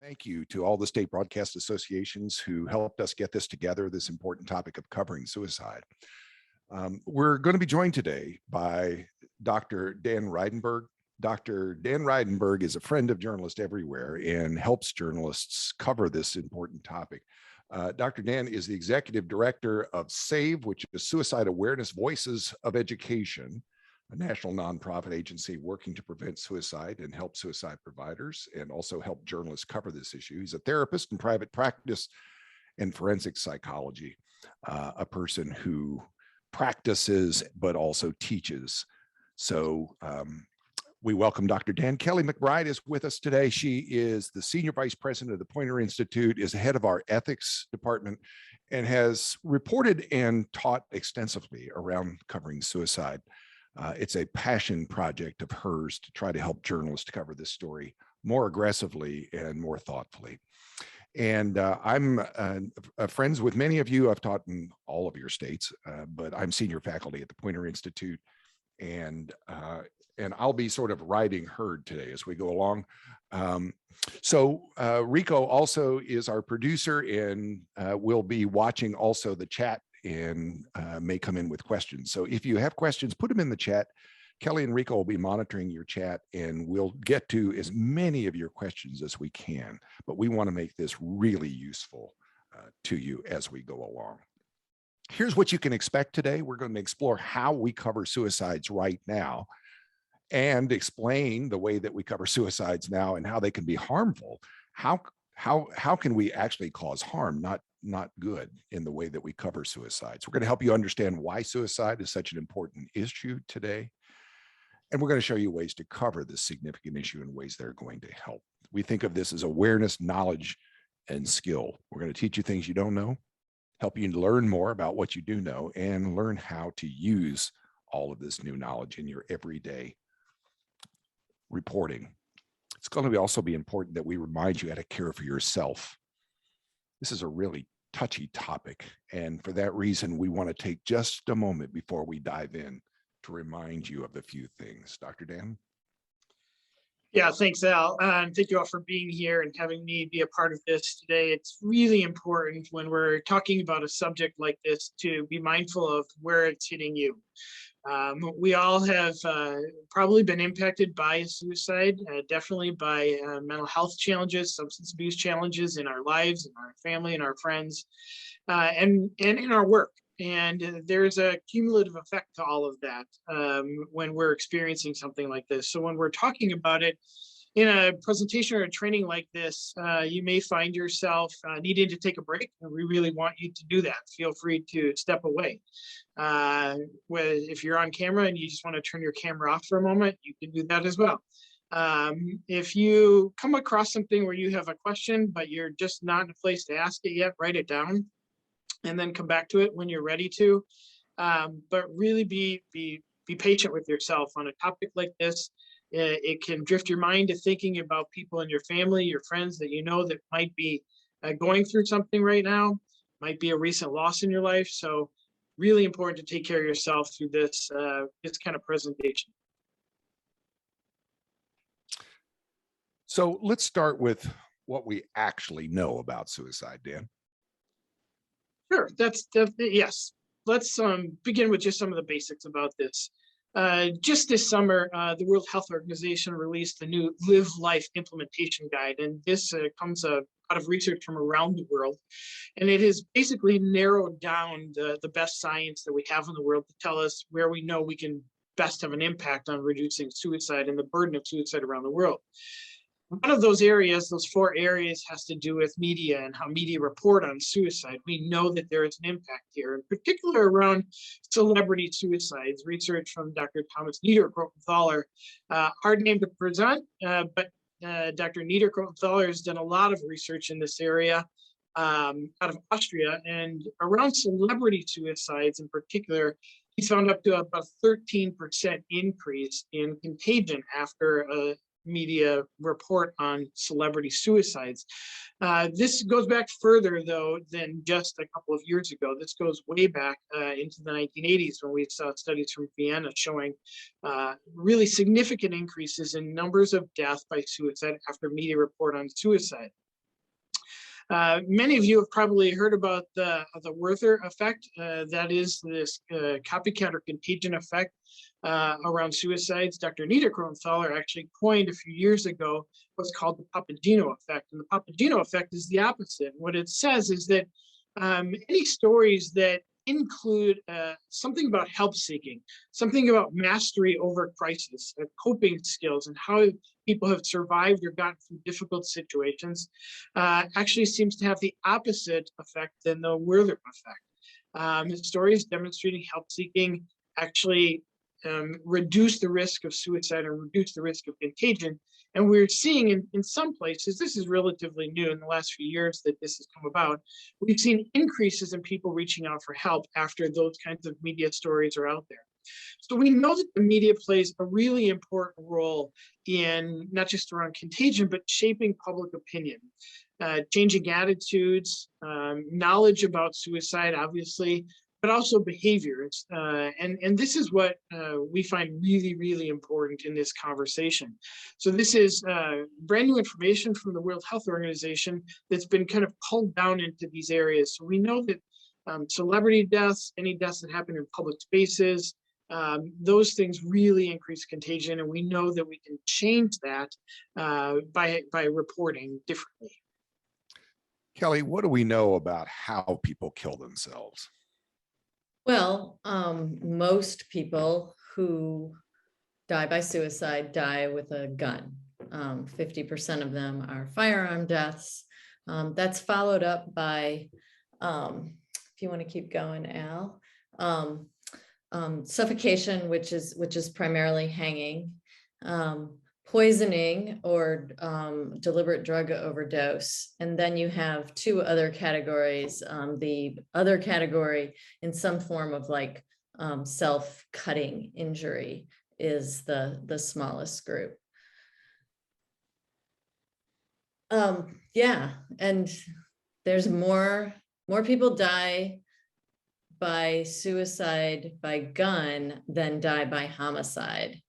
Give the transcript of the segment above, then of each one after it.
Thank you to all the state broadcast associations who helped us get this together, this important topic of covering suicide. We're going to be joined today by Dr. Dan Reidenberg. Dr. Dan Reidenberg is a friend of journalists everywhere and helps journalists cover this important topic. Dr. Dan is the executive director of SAVE, which is Suicide Awareness Voices of Education, a national nonprofit agency working to prevent suicide and help suicide providers, and also help journalists cover this issue. He's a therapist in private practice and forensic psychology, a person who practices but also teaches. So we welcome Dr. Dan. Kelly McBride is with us today. She is the Senior Vice President of the Poynter Institute, is the head of our ethics department, and has reported and taught extensively around covering suicide. It's a passion project of hers to try to help journalists cover this story more aggressively and more thoughtfully. And I'm friends with many of you. I've taught in all of your states, but I'm senior faculty at the Poynter Institute, and I'll be sort of riding herd today as we go along. Rico also is our producer and will be watching also the chat and may come in with questions. So if you have questions, put them in the chat. Kelly and Rico will be monitoring your chat, and we'll get to as many of your questions as we can, but we want to make this really useful to you as we go along. Here's what you can expect today. We're going to explore how we cover suicides right now and explain the way that we cover suicides now and how they can be harmful. How can we actually cause harm, not good, in the way that we cover suicides? We're going to help you understand why suicide is such an important issue today. And we're going to show you ways to cover this significant issue in ways that are going to help. We think of this as awareness, knowledge, and skill. We're going to teach you things you don't know, help you learn more about what you do know, and learn how to use all of this new knowledge in your everyday reporting. It's going to also be important that we remind you how to care for yourself. This is a really touchy topic, and for that reason, we want to take just a moment before we dive in to remind you of a few things. Dr. Dan? Yeah, thanks, Al. And thank you all for being here and having me be a part of this today. It's really important when we're talking about a subject like this to be mindful of where it's hitting you. We all have probably been impacted by suicide, definitely by mental health challenges, substance abuse challenges in our lives, in our family, and our friends, and in our work. And there's a cumulative effect to all of that when we're experiencing something like this. So when we're talking about it in a presentation or a training like this, you may find yourself needing to take a break, and we really want you to do that. Feel free to step away. If you're on camera and you just want to turn your camera off for a moment, you can do that as well. If you come across something where you have a question, but you're just not in a place to ask it yet, write it down and then come back to it when you're ready to. But really be patient with yourself on a topic like this. It can drift your mind to thinking about people in your family, your friends that you know that might be going through something right now, might be a recent loss in your life. So really important to take care of yourself through this kind of presentation. So let's start with what we actually know about suicide, Dan. Sure, yes. Let's begin with just some of the basics about this. Just this summer, the World Health Organization released the new Live Life Implementation Guide, and this comes out of research from around the world. And it has basically narrowed down the best science that we have in the world to tell us where we know we can best have an impact on reducing suicide and the burden of suicide around the world. One of those areas, those 4 areas, has to do with media and how media report on suicide. We know that there is an impact here, in particular around celebrity suicides. Research from Dr. Thomas Niederkrotenthaler, hard name to present, but Dr. Niederkrotenthaler has done a lot of research in this area out of Austria, and around celebrity suicides in particular, he's found up to about a 13% increase in contagion after a media report on celebrity suicides. This goes back further, though, than just a couple of years ago. This goes way back into the 1980s when we saw studies from Vienna showing really significant increases in numbers of deaths by suicide after media report on suicide. Many of you have probably heard about the Werther effect. That is this copycat or contagion effect around suicides. Dr. Anita Kronenthaler actually coined a few years ago what's called the Papageno effect. And the Papageno effect is the opposite. What it says is that any stories that include something about help seeking, something about mastery over crisis, coping skills, and how people have survived or gotten through difficult situations, actually seems to have the opposite effect than the Werther effect. Stories demonstrating help seeking actually reduce the risk of suicide or reduce the risk of contagion. And we're seeing in some places, this is relatively new in the last few years that this has come about, we've seen increases in people reaching out for help after those kinds of media stories are out there. So we know that the media plays a really important role in not just around contagion, but shaping public opinion, changing attitudes, knowledge about suicide, obviously, but also behaviors. And this is what we find really, really important in this conversation. So this is brand new information from the World Health Organization that's been kind of culled down into these areas. So we know that celebrity deaths, any deaths that happen in public spaces, those things really increase contagion. And we know that we can change that by reporting differently. Kelly, what do we know about how people kill themselves? Well, most people who die by suicide die with a gun. 50% of them are firearm deaths. That's followed up by, if you want to keep going, Al, suffocation, which is primarily hanging, poisoning or deliberate drug overdose. And then you have two other categories. The other category in some form of like self-cutting injury is the smallest group. Yeah, and there's more people die by suicide by gun than die by homicide,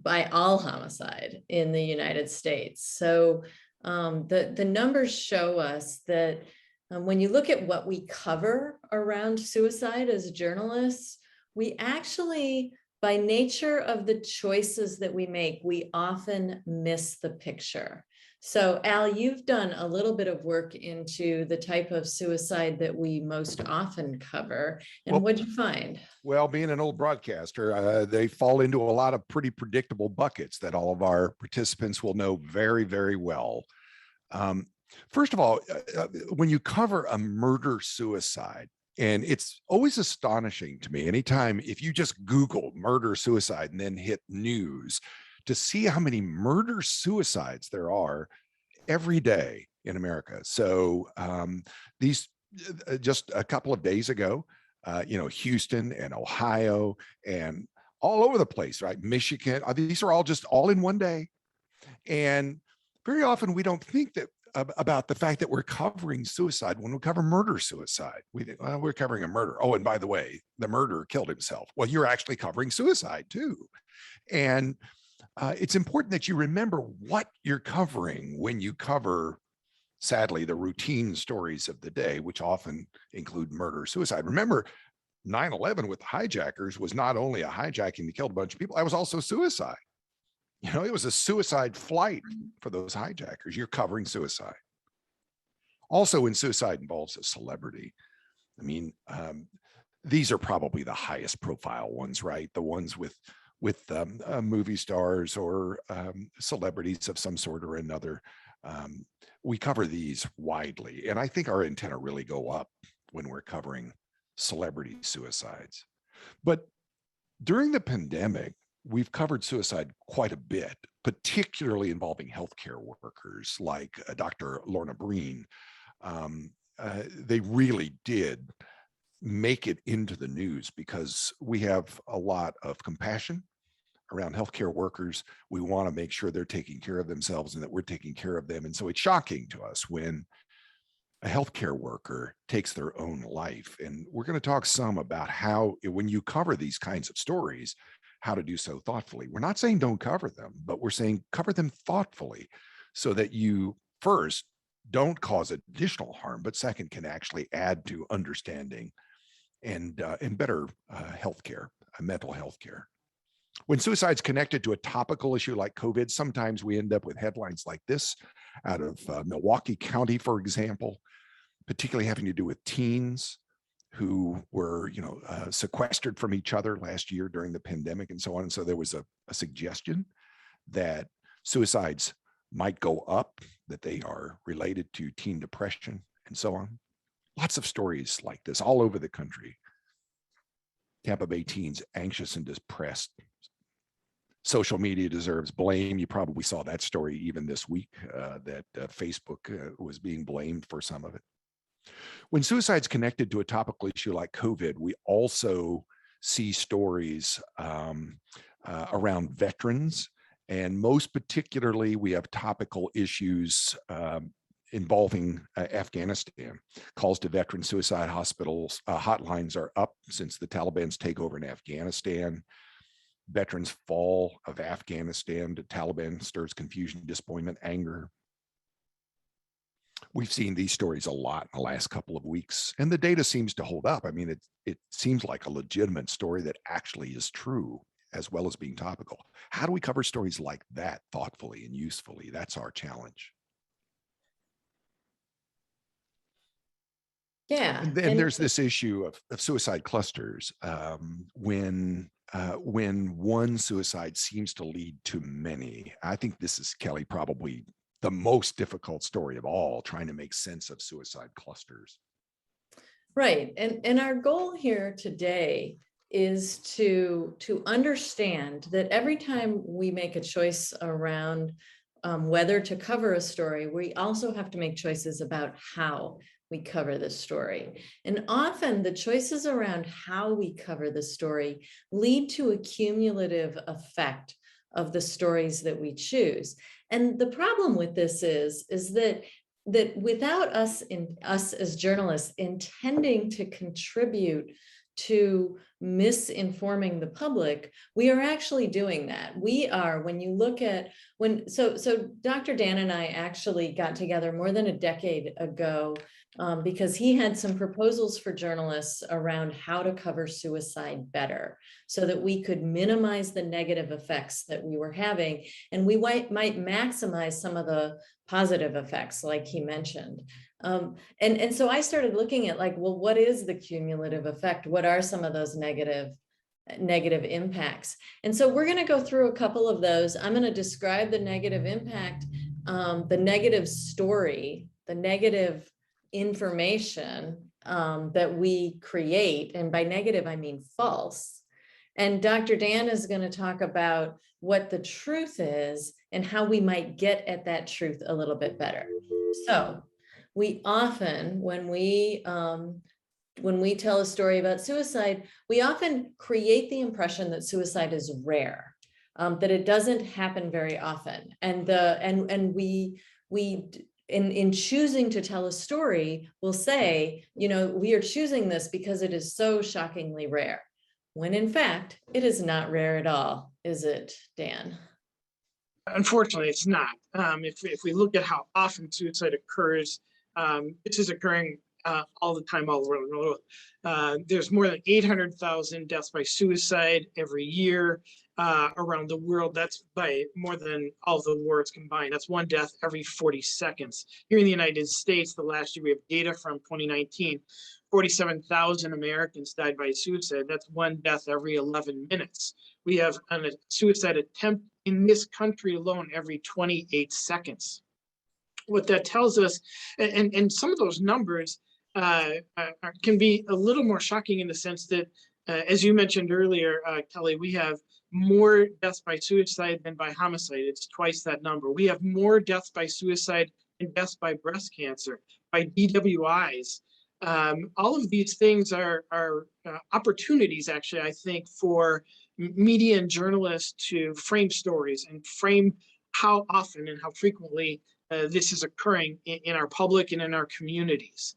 by all homicide in the United States. So the numbers show us that when you look at what we cover around suicide as journalists, we actually, by nature of the choices that we make, we often miss the picture. So Al, you've done a little bit of work into the type of suicide that we most often cover. And what'd you find? Well, being an old broadcaster, they fall into a lot of pretty predictable buckets that all of our participants will know very, very well. First of all, when you cover a murder-suicide, and it's always astonishing to me anytime, if you just Google murder-suicide and then hit news, to see how many murder-suicides there are every day in America. So these, just a couple of days ago, Houston and Ohio and all over the place, right? Michigan, these are all just all in one day. And very often we don't think that about the fact that we're covering suicide when we cover murder-suicide. We think, well, we're covering a murder. Oh, and by the way, the murderer killed himself. Well, you're actually covering suicide too. And it's important that you remember what you're covering when you cover, sadly, the routine stories of the day, which often include murder, suicide. Remember, 9/11 with the hijackers was not only a hijacking that killed a bunch of people, it was also suicide. It was a suicide flight for those hijackers. You're covering suicide. Also, when suicide involves a celebrity, I mean, these are probably the highest profile ones, right? The ones with movie stars or celebrities of some sort or another. We cover these widely, and I think our antenna really go up when we're covering celebrity suicides. But during the pandemic, we've covered suicide quite a bit, particularly involving healthcare workers like Dr. Lorna Breen. They really did make it into the news because we have a lot of compassion around healthcare workers. We want to make sure they're taking care of themselves and that we're taking care of them. And so it's shocking to us when a healthcare worker takes their own life. And we're going to talk some about how, when you cover these kinds of stories, how to do so thoughtfully. We're not saying don't cover them, but we're saying cover them thoughtfully so that you first don't cause additional harm, but second, can actually add to understanding and better healthcare, mental health care. When suicide's connected to a topical issue like COVID, sometimes we end up with headlines like this out of Milwaukee County, for example, particularly having to do with teens who were, sequestered from each other last year during the pandemic and so on. And so there was a suggestion that suicides might go up, that they are related to teen depression and so on. Lots of stories like this all over the country. Tampa Bay teens anxious and depressed. Social media deserves blame. You probably saw that story even this week, that Facebook was being blamed for some of it. When suicide's connected to a topical issue like COVID, we also see stories around veterans, and most particularly, we have topical issues involving Afghanistan. Calls to veteran suicide hospitals hotlines are up since the Taliban's takeover in Afghanistan. Veterans' fall of Afghanistan to Taliban stirs confusion, disappointment, anger. We've seen these stories a lot in the last couple of weeks, and the data seems to hold up. I mean, it seems like a legitimate story that actually is true, as well as being topical. How do we cover stories like that thoughtfully and usefully? That's our challenge. Yeah. And then there's this issue of suicide clusters. When one suicide seems to lead to many. I think this is, Kelly, probably the most difficult story of all, trying to make sense of suicide clusters. Right. And our goal here today is to understand that every time we make a choice around whether to cover a story, we also have to make choices about how we cover the story. And often the choices around how we cover the story lead to a cumulative effect of the stories that we choose. And the problem with this is that without us as journalists intending to contribute to misinforming the public, we are actually doing that. We are, when you look at so Dr. Dan and I actually got together more than a decade ago because he had some proposals for journalists around how to cover suicide better so that we could minimize the negative effects that we were having, and we might maximize some of the positive effects like he mentioned. And so I started looking at well, what is the cumulative effect? What are some of those negative impacts? And so we're going to go through a couple of those. I'm going to describe the negative impact, the negative story, the negative information that we create. And by negative, I mean false. And Dr. Dan is going to talk about what the truth is and how we might get at that truth a little bit better. So we often, when we tell a story about suicide, we often create the impression that suicide is rare, that it doesn't happen very often. And in choosing to tell a story, we'll say, we are choosing this because it is so shockingly rare, when in fact, it is not rare at all, is it, Dan? Unfortunately, it's not. If we look at how often suicide occurs, this is occurring all the time, all around the world. There's more than 800,000 deaths by suicide every year around the world. That's by more than all the wars combined. That's one death every 40 seconds. Here in the United States, the last year we have data from 2019, 47,000 Americans died by suicide. That's one death every 11 minutes. We have a suicide attempt in this country alone every 28 seconds. What that tells us, and some of those numbers can be a little more shocking in the sense that, as you mentioned earlier, Kelly, we have more deaths by suicide than by homicide. It's twice that number. We have more deaths by suicide than deaths by breast cancer, by DWIs. All of these things are opportunities, actually, I think, for media and journalists to frame stories and frame how often and how frequently this is occurring in our public and in our communities.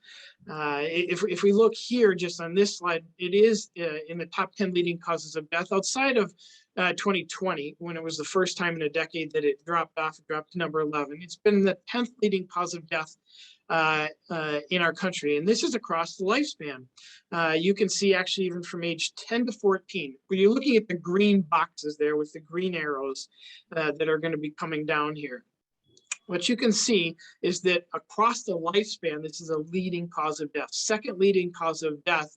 If we look here just on this slide, it is in the top 10 leading causes of death outside of 2020, when it was the first time in a decade that it dropped off. It dropped to number 11. It's been the 10th leading cause of death in our country, and this is across the lifespan. You can see actually even from age 10 to 14, where you're looking at the green boxes there with the green arrows that are going to be coming down here. What you can see is that across the lifespan, this is a leading cause of death. Second leading cause of death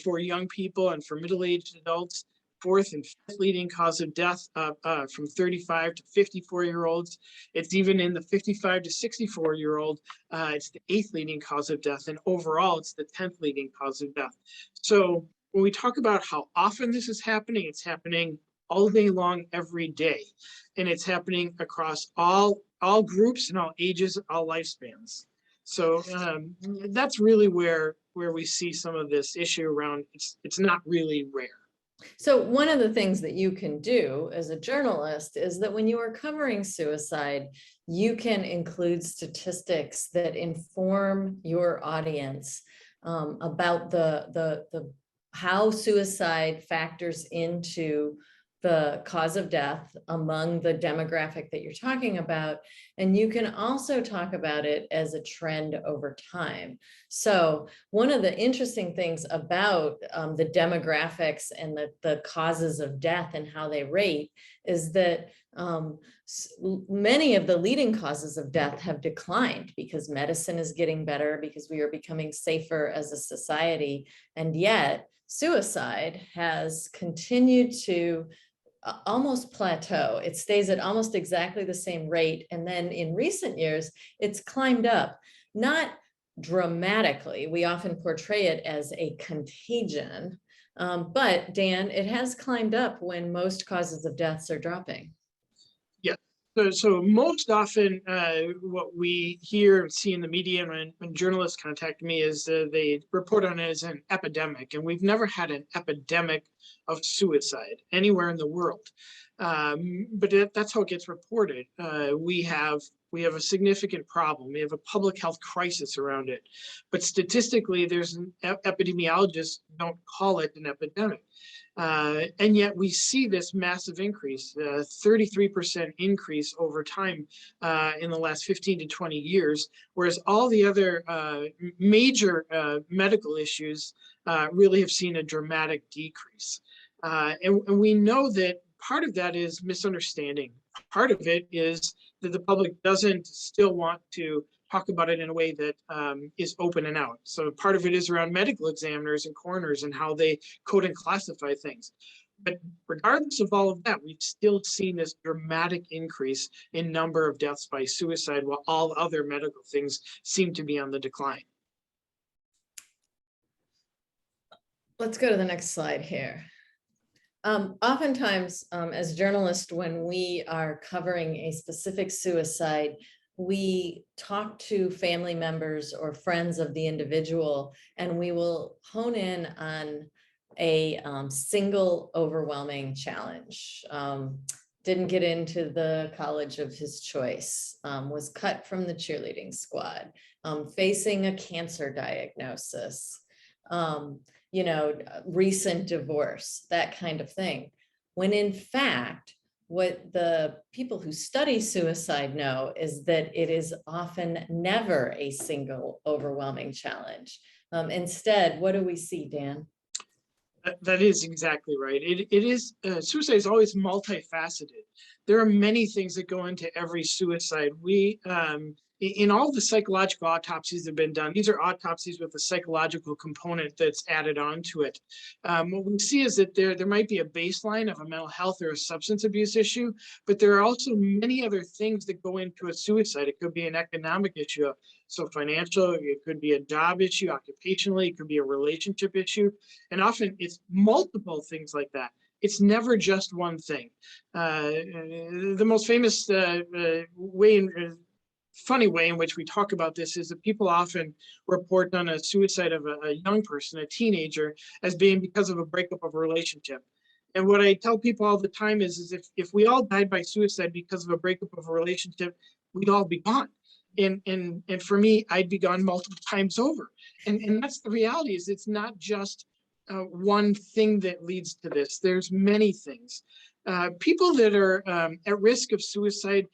for young people and for middle-aged adults. Fourth and fifth leading cause of death from 35 to 54-year-olds. It's even in the 55 to 64-year-old. It's the 8th leading cause of death. And overall, it's the 10th leading cause of death. So when we talk about how often this is happening, it's happening all day long, every day. And it's happening across all groups and all ages, all lifespans. So that's really where we see some of this issue around. It's not really rare. So one of the things that you can do as a journalist is that when you are covering suicide, you can include statistics that inform your audience about the how suicide factors into the cause of death among the demographic that you're talking about. And you can also talk about it as a trend over time. So one of the interesting things about the demographics and the causes of death and how they rate is that many of the leading causes of death have declined because medicine is getting better, because we are becoming safer as a society. And yet suicide has continued to almost plateau. It stays at almost exactly the same rate. And then in recent years, it's climbed up, not dramatically. We often portray it as a contagion, but Dan, it has climbed up when most causes of deaths are dropping. Yeah. So most often what we hear and see in the media when journalists contact me is they report on it as an epidemic, and we've never had an epidemic of suicide anywhere in the world. But that's how it gets reported. We have a significant problem. We have a public health crisis around it. But statistically, there's epidemiologists don't call it an epidemic. And yet we see this massive increase, 33% increase over time in the last 15 to 20 years, whereas all the other major medical issues really have seen a dramatic decrease. And we know that part of that is misunderstanding. Part of it is that the public doesn't still want to talk about it in a way that is open and out. So part of it is around medical examiners and coroners and how they code and classify things. But regardless of all of that, we've still seen this dramatic increase in number of deaths by suicide, while all other medical things seem to be on the decline. Let's go to the next slide here. Oftentimes, as journalists, when we are covering a specific suicide, we talk to family members or friends of the individual, and we will hone in on a single overwhelming challenge. Didn't get into the college of his choice, was cut from the cheerleading squad, facing a cancer diagnosis, recent divorce, that kind of thing. When in fact, what the people who study suicide know is that it is often never a single overwhelming challenge. Instead, what do we see, Dan? That is exactly right. It is, suicide is always multifaceted. There are many things that go into every suicide. In all the psychological autopsies that have been done, these are autopsies with a psychological component that's added on to it. What we see is that there might be a baseline of a mental health or a substance abuse issue, but there are also many other things that go into a suicide. It could be an economic issue, so financial, it could be a job issue, occupationally, it could be a relationship issue, and often it's multiple things like that. It's never just one thing. The most famous funny way in which we talk about this is that people often report on a suicide of a young person, a teenager, as being because of a breakup of a relationship. And what I tell people all the time is if we all died by suicide because of a breakup of a relationship, we'd all be gone. And for me, I'd be gone multiple times over. And that's the reality, is it's not just one thing that leads to this. There's many things. People that are at risk of suicide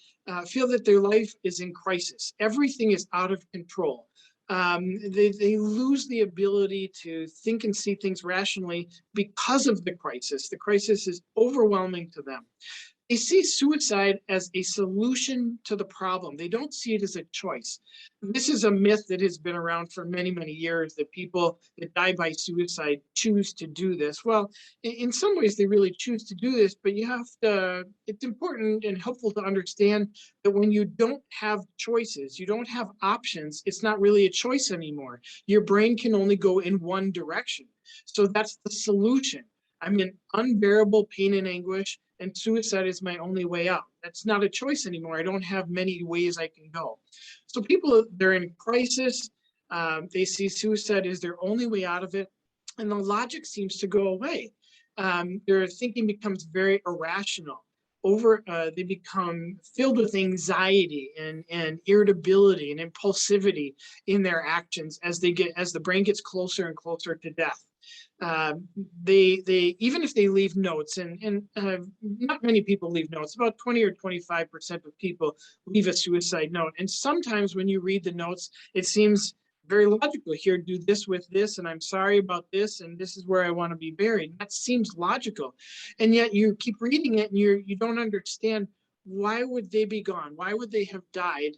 feel that their life is in crisis. Everything is out of control. They lose the ability to think and see things rationally because of the crisis. The crisis is overwhelming to them. They see suicide as a solution to the problem. They don't see it as a choice. This is a myth that has been around for many, many years, that people that die by suicide choose to do this. Well, in some ways they really choose to do this, but you have to, it's important and helpful to understand that when you don't have choices, you don't have options, it's not really a choice anymore. Your brain can only go in one direction. So that's the solution. I'm in unbearable pain and anguish, and suicide is my only way out. That's not a choice anymore. I don't have many ways I can go. So people, they're in crisis. They see suicide as their only way out of it, and the logic seems to go away. Their thinking becomes very irrational. They become filled with anxiety and irritability and impulsivity in their actions as the brain gets closer and closer to death. They even if they leave notes, and not many people leave notes, about 20 or 25% of people leave a suicide note. And sometimes when you read the notes, it seems very logical. Here, do this with this, and I'm sorry about this, and this is where I want to be buried. That seems logical. And yet you keep reading it and you don't understand, why would they be gone? Why would they have died?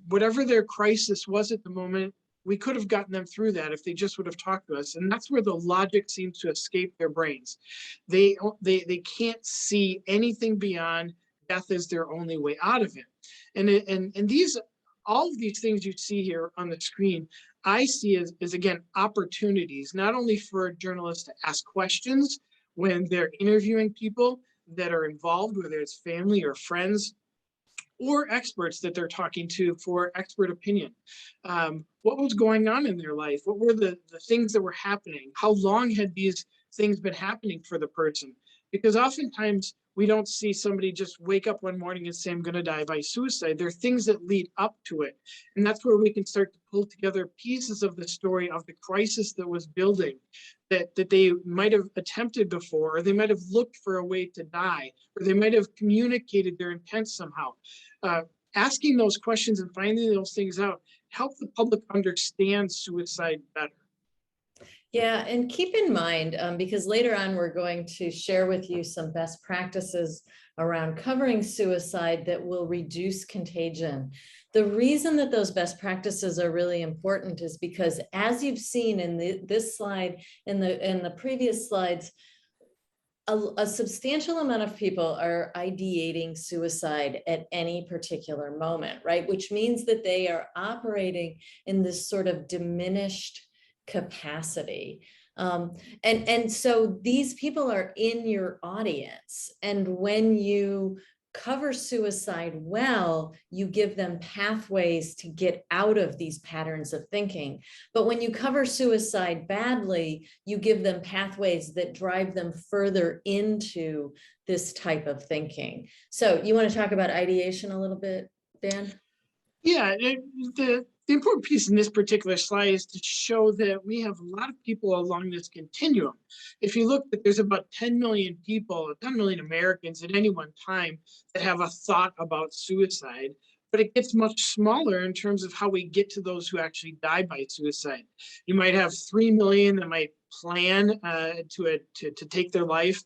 Whatever their crisis was at the moment, we could have gotten them through that if they just would have talked to us. And that's where the logic seems to escape their brains. They can't see anything beyond death as their only way out of it. And these, all of these things you see here on the screen, I see as again, opportunities, not only for journalists to ask questions when they're interviewing people that are involved, whether it's family or friends, or experts that they're talking to for expert opinion. What was going on in their life? What were the things that were happening? How long had these things been happening for the person? Because oftentimes we don't see somebody just wake up one morning and say, I'm going to die by suicide. There are things that lead up to it. And that's where we can start to pull together pieces of the story of the crisis that was building, that they might have attempted before, or they might have looked for a way to die, or they might have communicated their intent somehow. Asking those questions and finding those things out help the public understand suicide better. Yeah, and keep in mind, because later on we're going to share with you some best practices around covering suicide that will reduce contagion. The reason that those best practices are really important is because, as you've seen in this slide, in the previous slides, a substantial amount of people are ideating suicide at any particular moment, right? Which means that they are operating in this sort of diminished capacity. And so these people are in your audience. And when you cover suicide well, you give them pathways to get out of these patterns of thinking. But when you cover suicide badly, you give them pathways that drive them further into this type of thinking. So you want to talk about ideation a little bit, Dan? Yeah, the important piece in this particular slide is to show that we have a lot of people along this continuum. If you look, that there's about 10 million people, 10 million Americans at any one time that have a thought about suicide, but it gets much smaller in terms of how we get to those who actually die by suicide. You might have 3 million that might plan to take their life.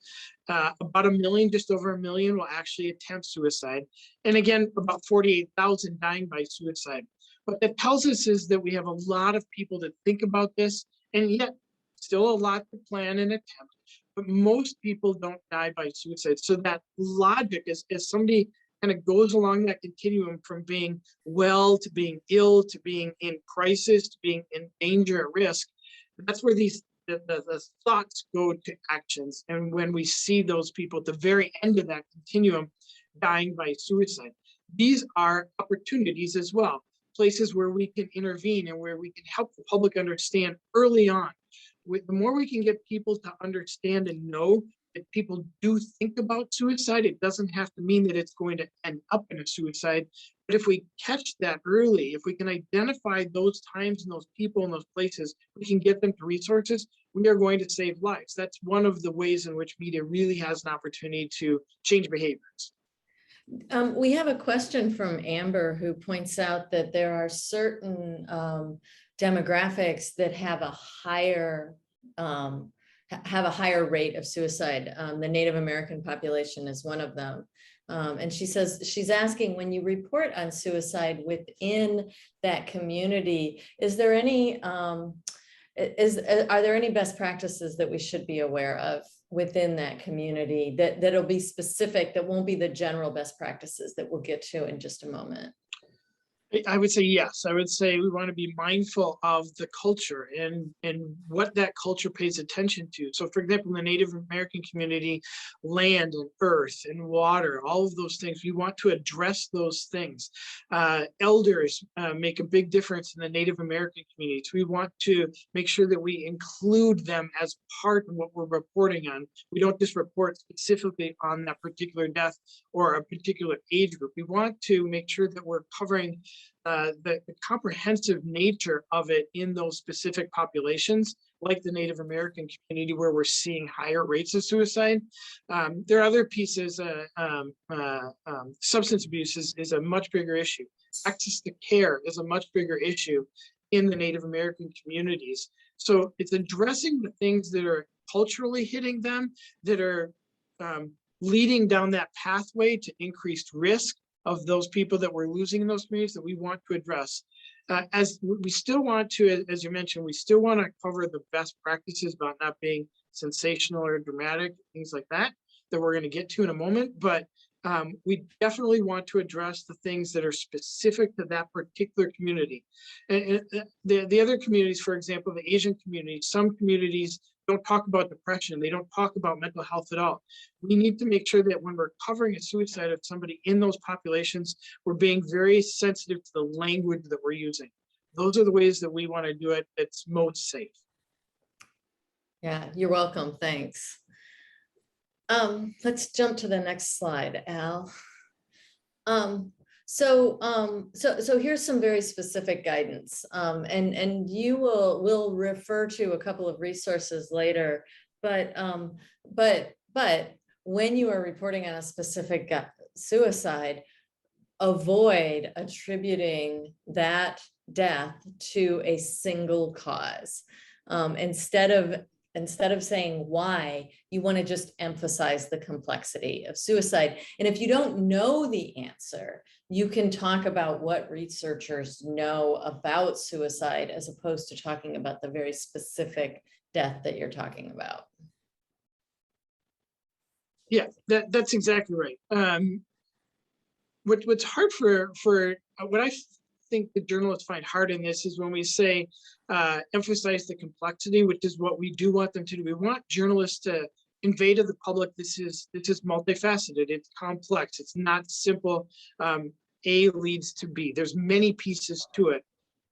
About 1 million, just over 1 million, will actually attempt suicide. And again, about 48,000 dying by suicide. What that tells us is that we have a lot of people that think about this, and yet still a lot to plan and attempt. But most people don't die by suicide. So that logic is, as somebody kind of goes along that continuum from being well to being ill to being in crisis to being in danger at risk, that's where the thoughts go to actions. And when we see those people at the very end of that continuum dying by suicide, these are opportunities as well, places where we can intervene and where we can help the public understand early on. The more we can get people to understand and know that people do think about suicide, it doesn't have to mean that it's going to end up in a suicide, But if we catch that early, if we can identify those times and those people and those places, we can get them to resources, we are going to save lives. That's one of the ways in which media really has an opportunity to change behaviors. We have a question from Amber, who points out that there are certain demographics that have a higher rate of suicide. The Native American population is one of them. And she says, she's asking, when you report on suicide within that community, is there any, are there any best practices that we should be aware of within that community that'll be specific, that won't be the general best practices that we'll get to in just a moment? I would say yes. I would say we want to be mindful of the culture and what that culture pays attention to. So for example, in the Native American community, land and earth and water, all of those things, we want to address those things. Elders make a big difference in the Native American communities. We want to make sure that we include them as part of what we're reporting on. We don't just report specifically on that particular death or a particular age group. We want to make sure that we're covering the comprehensive nature of it in those specific populations, like the Native American community, where we're seeing higher rates of suicide. There are other pieces. Substance abuse is a much bigger issue. Access to care is a much bigger issue in the Native American communities. So it's addressing the things that are culturally hitting them, that are leading down that pathway to increased risk of those people that we're losing in those communities, that we want to address. As we still want to, as you mentioned, we still want to cover the best practices about not being sensational or dramatic, things like that we're going to get to in a moment. But we definitely want to address the things that are specific to that particular community. And the other communities, for example, the Asian community, some communities don't talk about depression. They don't talk about mental health at all. We need to make sure that when we're covering a suicide of somebody in those populations, we're being very sensitive to the language that we're using. Those are the ways that we want to do it that's most safe. Yeah, you're welcome. Thanks. Let's jump to the next slide, Al. So here's some very specific guidance, and you will refer to a couple of resources later, but when you are reporting on a specific suicide, avoid attributing that death to a single cause. Instead of saying why, you want to just emphasize the complexity of suicide. And if you don't know the answer, you can talk about what researchers know about suicide as opposed to talking about the very specific death that you're talking about. Yeah, that's exactly right. What's hard for what I think the journalists find hard in this is when we say emphasize the complexity, which is what we do want them to do. We want journalists to convey to the public this is multifaceted, it's complex, it's not simple. A leads to B. There's many pieces to it.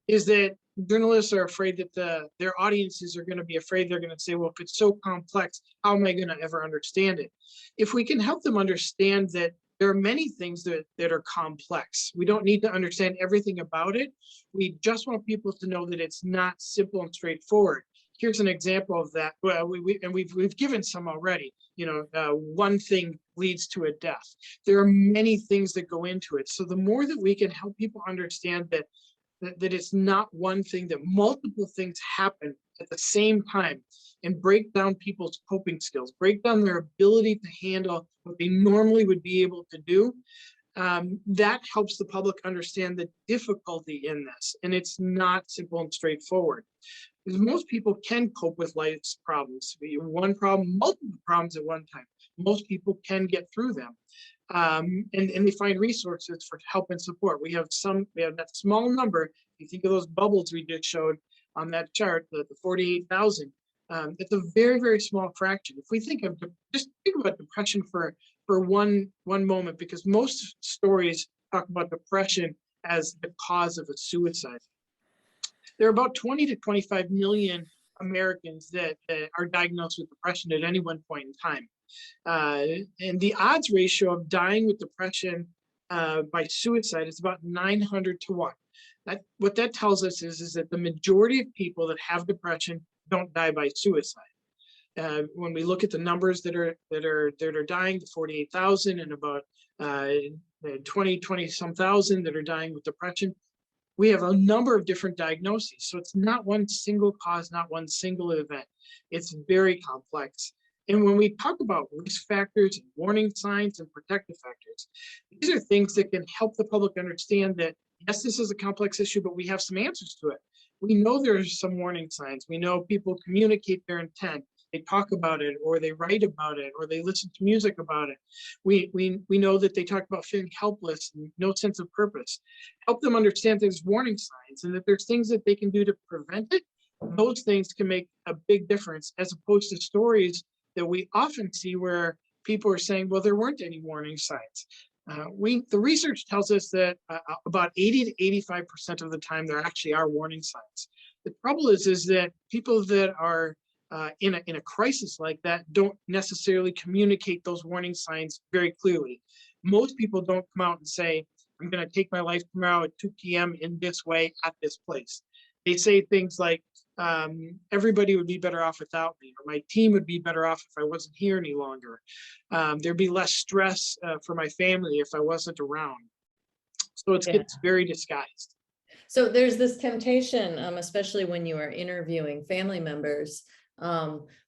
Is that journalists are afraid that their audiences are going to be afraid. They're going to say, well, if it's so complex, how am I going to ever understand it? If we can help them understand that there are many things that are complex. We don't need to understand everything about it. We just want people to know that it's not simple and straightforward. Here's an example of that. Well, we've given some already. One thing leads to a death. There are many things that go into it. So the more that we can help people understand that it's not one thing, that multiple things happen at the same time, and break down people's coping skills, break down their ability to handle what they normally would be able to do, that helps the public understand the difficulty in this. And it's not simple and straightforward. Because most people can cope with life's problems. One problem, multiple problems at one time. Most people can get through them. And they find resources for help and support. We have that small number. If you think of those bubbles we just showed on that chart, the 48,000, it's a very, very small fraction. If we think about depression for one moment, because most stories talk about depression as the cause of a suicide. There are about 20 to 25 million Americans that are diagnosed with depression at any one point in time. And the odds ratio of dying with depression by suicide is about 900 to 1. What that tells us is that the majority of people that have depression don't die by suicide. When we look at the numbers that are dying, the 48,000 and about 20 some thousand that are dying with depression, we have a number of different diagnoses. So it's not one single cause, not one single event. It's very complex. And when we talk about risk factors, and warning signs, and protective factors, these are things that can help the public understand that, yes, this is a complex issue, but we have some answers to it. We know there's some warning signs. We know people communicate their intent. They talk about it, or they write about it, or they listen to music about it. We know that they talk about feeling helpless and no sense of purpose. Help them understand there's warning signs and that there's things that they can do to prevent it. Those things can make a big difference, as opposed to stories that we often see where people are saying, well, there weren't any warning signs. The research tells us that about 80 to 85% of the time there actually are warning signs. The trouble is that people that are in a crisis like that don't necessarily communicate those warning signs very clearly. Most people don't come out and say, I'm going to take my life tomorrow at 2 p.m. in this way at this place. They say things like, everybody would be better off without me, or my team would be better off if I wasn't here any longer. There'd be less stress for my family if I wasn't around. So it gets very disguised. So there's this temptation, especially when you are interviewing family members,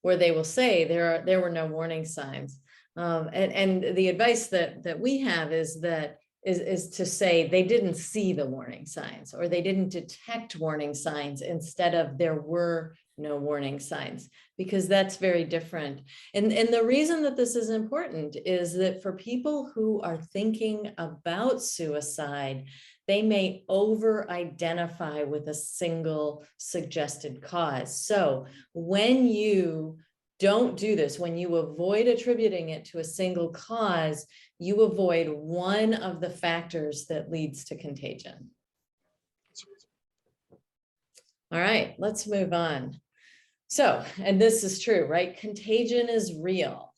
where they will say there were no warning signs. And the advice that we have is to say they didn't see the warning signs, or they didn't detect warning signs, instead of there were no warning signs, because that's very different. And the reason that this is important is that for people who are thinking about suicide, they may over-identify with a single suggested cause. So when you don't do this, when you avoid attributing it to a single cause, you avoid one of the factors that leads to contagion. All right, let's move on. So, and this is true, right? Contagion is real,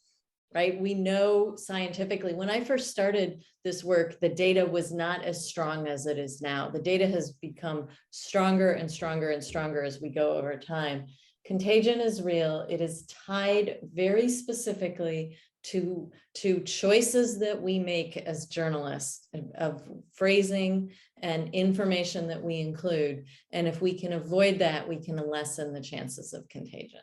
right? We know scientifically, when I first started this work, the data was not as strong as it is now. The data has become stronger and stronger and stronger as we go over time. Contagion is real. It is tied very specifically to choices that we make as journalists, of phrasing and information that we include. And if we can avoid that, we can lessen the chances of contagion.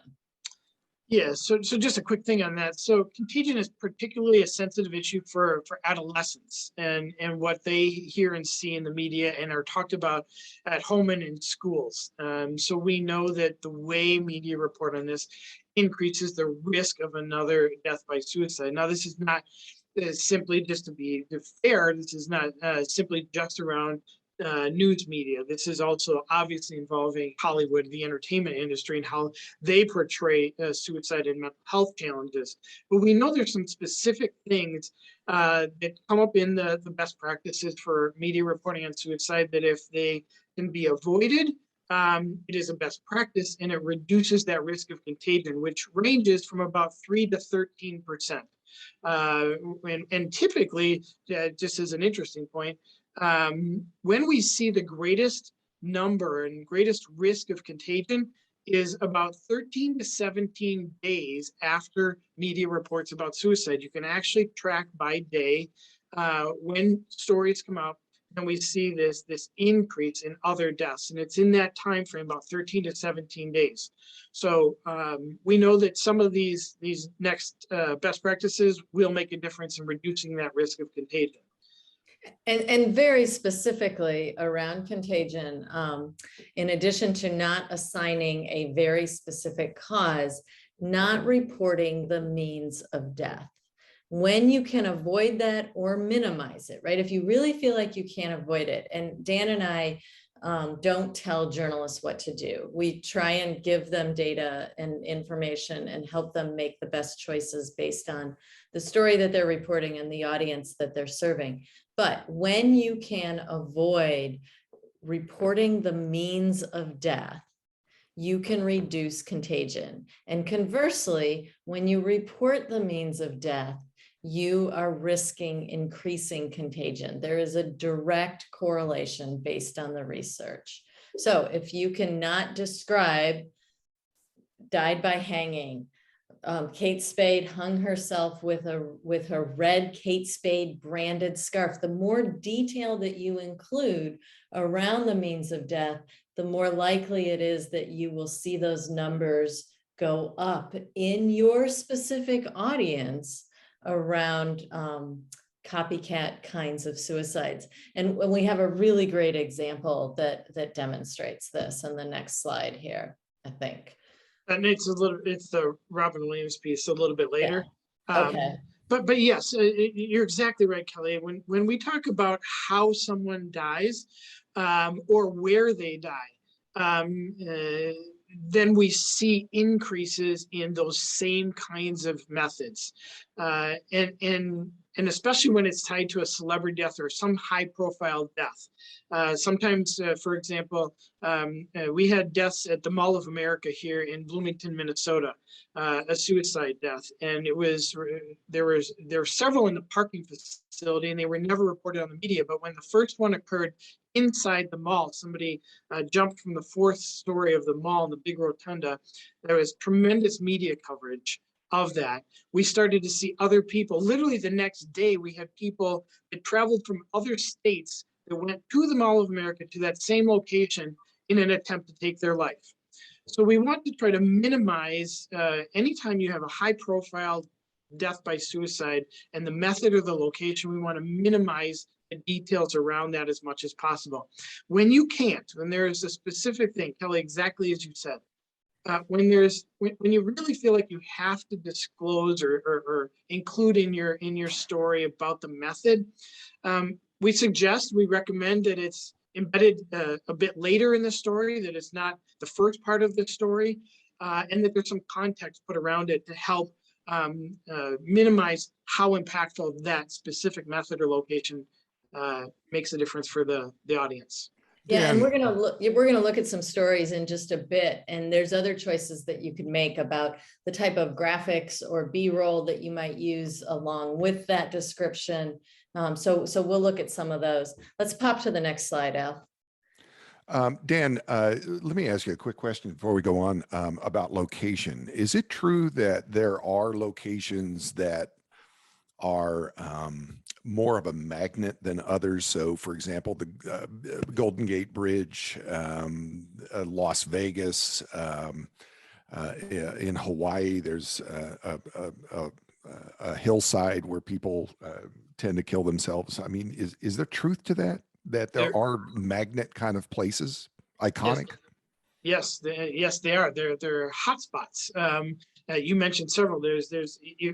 Yeah, so just a quick thing on that. So contagion is particularly a sensitive issue for adolescents and what they hear and see in the media and are talked about at home and in schools. So we know that the way media report on this increases the risk of another death by suicide. Now, this is not simply, just to be fair, this is not simply just around news media. This is also obviously involving Hollywood, the entertainment industry, and how they portray suicide and mental health challenges. But we know there's some specific things that come up in the best practices for media reporting on suicide that, if they can be avoided, it is a best practice, and it reduces that risk of contagion, which ranges from about 3 to 13%. And typically, just as an interesting point, when we see the greatest number and greatest risk of contagion is about 13 to 17 days after media reports about suicide. You can actually track by day when stories come out, and we see this increase in other deaths, and it's in that time frame, about 13 to 17 days. So we know that some of these next best practices will make a difference in reducing that risk of contagion. And very specifically around contagion, in addition to not assigning a very specific cause, not reporting the means of death. When you can avoid that or minimize it, right? If you really feel like you can't avoid it, and Dan and I don't tell journalists what to do. We try and give them data and information and help them make the best choices based on the story that they're reporting and the audience that they're serving. But when you can avoid reporting the means of death, you can reduce contagion. And conversely, when you report the means of death, you are risking increasing contagion. There is a direct correlation based on the research. So if you cannot describe died by hanging, Kate Spade hung herself with a red Kate Spade branded scarf. The more detail that you include around the means of death, the more likely it is that you will see those numbers go up in your specific audience around copycat kinds of suicides. And we have a really great example that demonstrates this in the next slide here, I think. And it's the Robin Williams piece a little bit later. Yeah. Okay. But yes, you're exactly right, Kelly. When we talk about how someone dies, or where they die, then we see increases in those same kinds of methods, and especially when it's tied to a celebrity death or some high-profile death. Sometimes, for example, we had deaths at the Mall of America here in Bloomington, Minnesota, a suicide death, and there were several in the parking facility, and they were never reported on the media. But when the first one occurred inside the mall, somebody jumped from the fourth story of the mall in the big rotunda. There was tremendous media coverage of that. We started to see other people. Literally the next day, we had people that traveled from other states that went to the Mall of America, to that same location, in an attempt to take their life. So we want to try to minimize anytime you have a high profile death by suicide and the method or the location, we want to minimize the details around that as much as possible. When you can't, when there's a specific thing, Kelly, exactly as you said, when you really feel like you have to disclose or include in your story about the method, we recommend that it's embedded a bit later in the story, that it's not the first part of the story, and that there's some context put around it to help minimize how impactful that specific method or location makes a difference for the audience. Yeah, and we're gonna look at some stories in just a bit, and there's other choices that you could make about the type of graphics or B-roll that you might use along with that description. So we'll look at some of those. Let's pop to the next slide, Al. Dan, let me ask you a quick question before we go on about location. Is it true that there are locations that are more of a magnet than others? So, for example, the Golden Gate Bridge, Las Vegas, in Hawaii, there's a hillside where people tend to kill themselves. I mean, is there truth to that? That there are magnet kind of places, iconic? Yes, they are. They're hotspots. You mentioned several. There's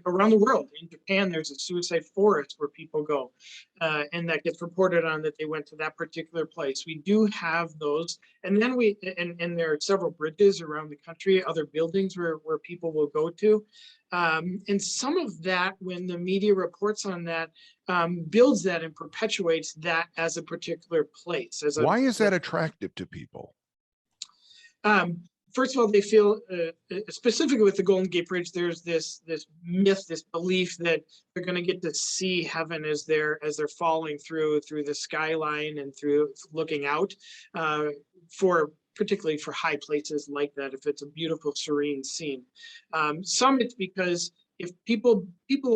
around the world. In Japan, there's a suicide forest where people go, and that gets reported on that they went to that particular place. We do have those, and then and there are several bridges around the country, other buildings where people will go to, and some of that, when the media reports on that, builds that and perpetuates that as a particular place. Why is that attractive to people? First of all, they feel, specifically with the Golden Gate Bridge, there's this myth, this belief that they're going to get to see heaven as they're falling through the skyline and through looking out, particularly for high places like that, if it's a beautiful, serene scene. Some it's because if people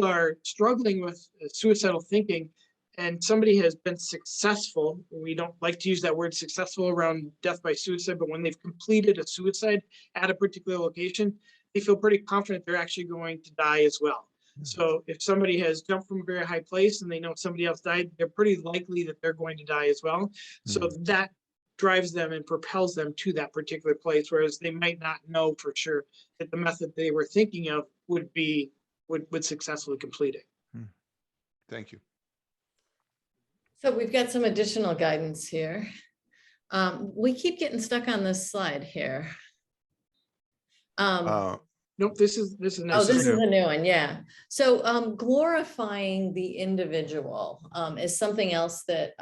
are struggling with suicidal thinking, and somebody has been successful, we don't like to use that word successful around death by suicide, but when they've completed a suicide at a particular location, they feel pretty confident they're actually going to die as well. So if somebody has jumped from a very high place and they know somebody else died, they're pretty likely that they're going to die as well. So that drives them and propels them to that particular place, whereas they might not know for sure that the method they were thinking of would successfully complete it. Thank you. So we've got some additional guidance here. We keep getting stuck on this slide here. Nope, this is this is a new one. Yeah. So glorifying the individual is something else that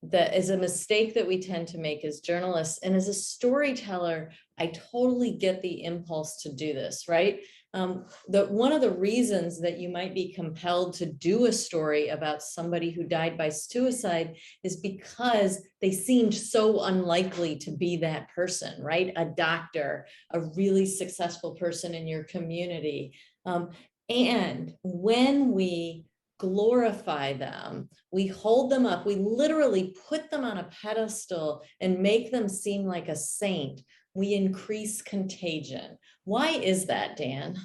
that is a mistake that we tend to make as journalists. And as a storyteller, I totally get the impulse to do this, right? One of the reasons that you might be compelled to do a story about somebody who died by suicide is because they seemed so unlikely to be that person, right? A doctor, a really successful person in your community. And when we glorify them, we hold them up, we literally put them on a pedestal and make them seem like a saint, we increase contagion. Why is that, Dan?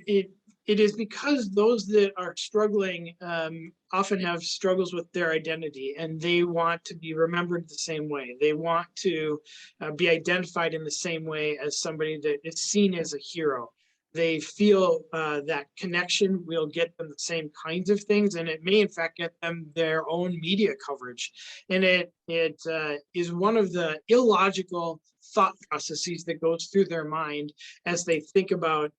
It is because those that are struggling often have struggles with their identity, and they want to be remembered the same way. They want to be identified in the same way as somebody that is seen as a hero. They feel that connection will get them the same kinds of things, and it may in fact get them their own media coverage. And it is one of the illogical thought processes that goes through their mind as they think about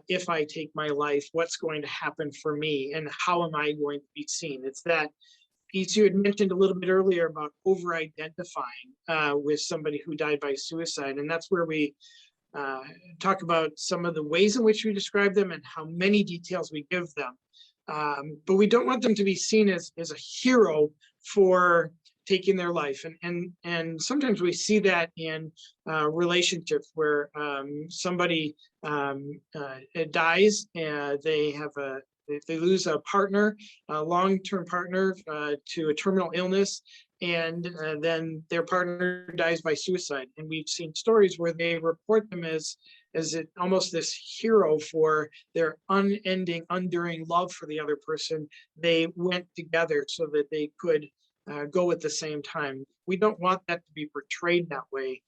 if I take my life, what's going to happen for me and how am I going to be seen? It's that piece you had mentioned a little bit earlier about over-identifying with somebody who died by suicide. And that's where we talk about some of the ways in which we describe them and how many details we give them. But we don't want them to be seen as a hero for taking their life. And sometimes we see that in relationships where somebody dies and they lose a partner, a long-term partner to a terminal illness, and then their partner dies by suicide. And we've seen stories where they report them as almost this hero for their unending, enduring love for the other person. They went together so that they could go at the same time. We don't want that to be portrayed that way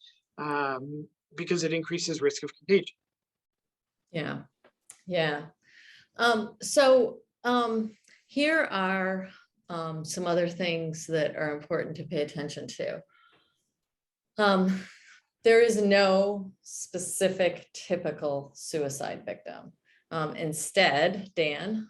because it increases risk of contagion. Yeah, yeah. So here are some other things that are important to pay attention to. There is no specific typical suicide victim. Instead, Dan.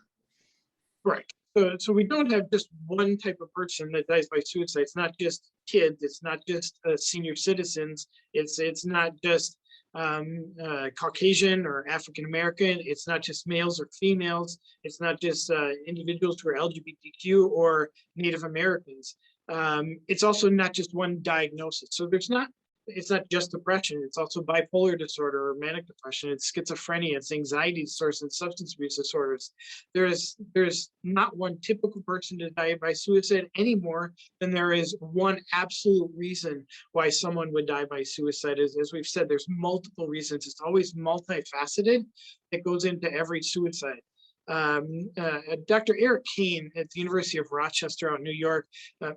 Right. So we don't have just one type of person that dies by suicide. It's not just kids. It's not just senior citizens. It's not just Caucasian or African American. It's not just males or females. It's not just individuals who are LGBTQ or Native Americans. It's also not just one diagnosis. So it's not just depression. It's also bipolar disorder or manic depression. It's schizophrenia. It's anxiety disorders and substance abuse disorders. There's not one typical person to die by suicide any more than there is one absolute reason why someone would die by suicide. As we've said, there's multiple reasons. It's always multifaceted. It goes into every suicide. Dr. Eric Kane at the University of Rochester out in New York,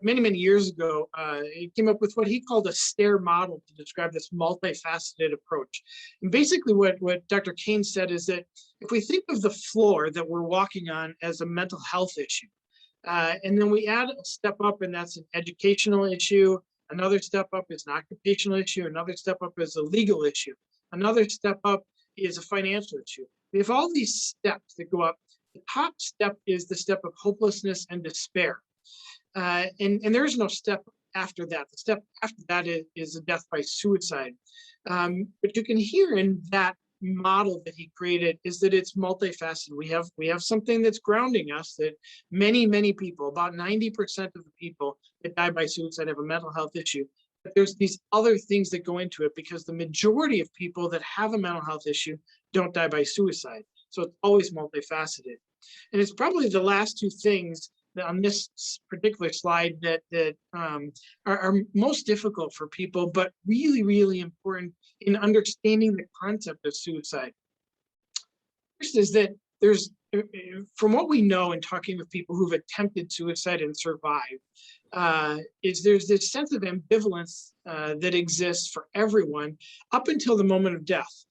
many years ago, he came up with what he called a STAIR model to describe this multifaceted approach. And basically what Dr. Kane said is that if we think of the floor that we're walking on as a mental health issue, and then we add a step up, and that's an educational issue, another step up is an occupational issue, another step up is a legal issue, another step up is a financial issue. We have all these steps that go up. The top step is the step of hopelessness and despair. And there is no step after that. The step after that is a death by suicide. But you can hear in that model that he created is that it's multifaceted. We have something that's grounding us that many people, about 90% of the people that die by suicide have a mental health issue. But there's these other things that go into it because the majority of people that have a mental health issue don't die by suicide. So it's always multifaceted. And it's probably the last two things that on this particular slide that are most difficult for people, but really important in understanding the concept of suicide. First is that from what we know in talking with people who've attempted suicide and survived, there's this sense of ambivalence that exists for everyone up until the moment of death.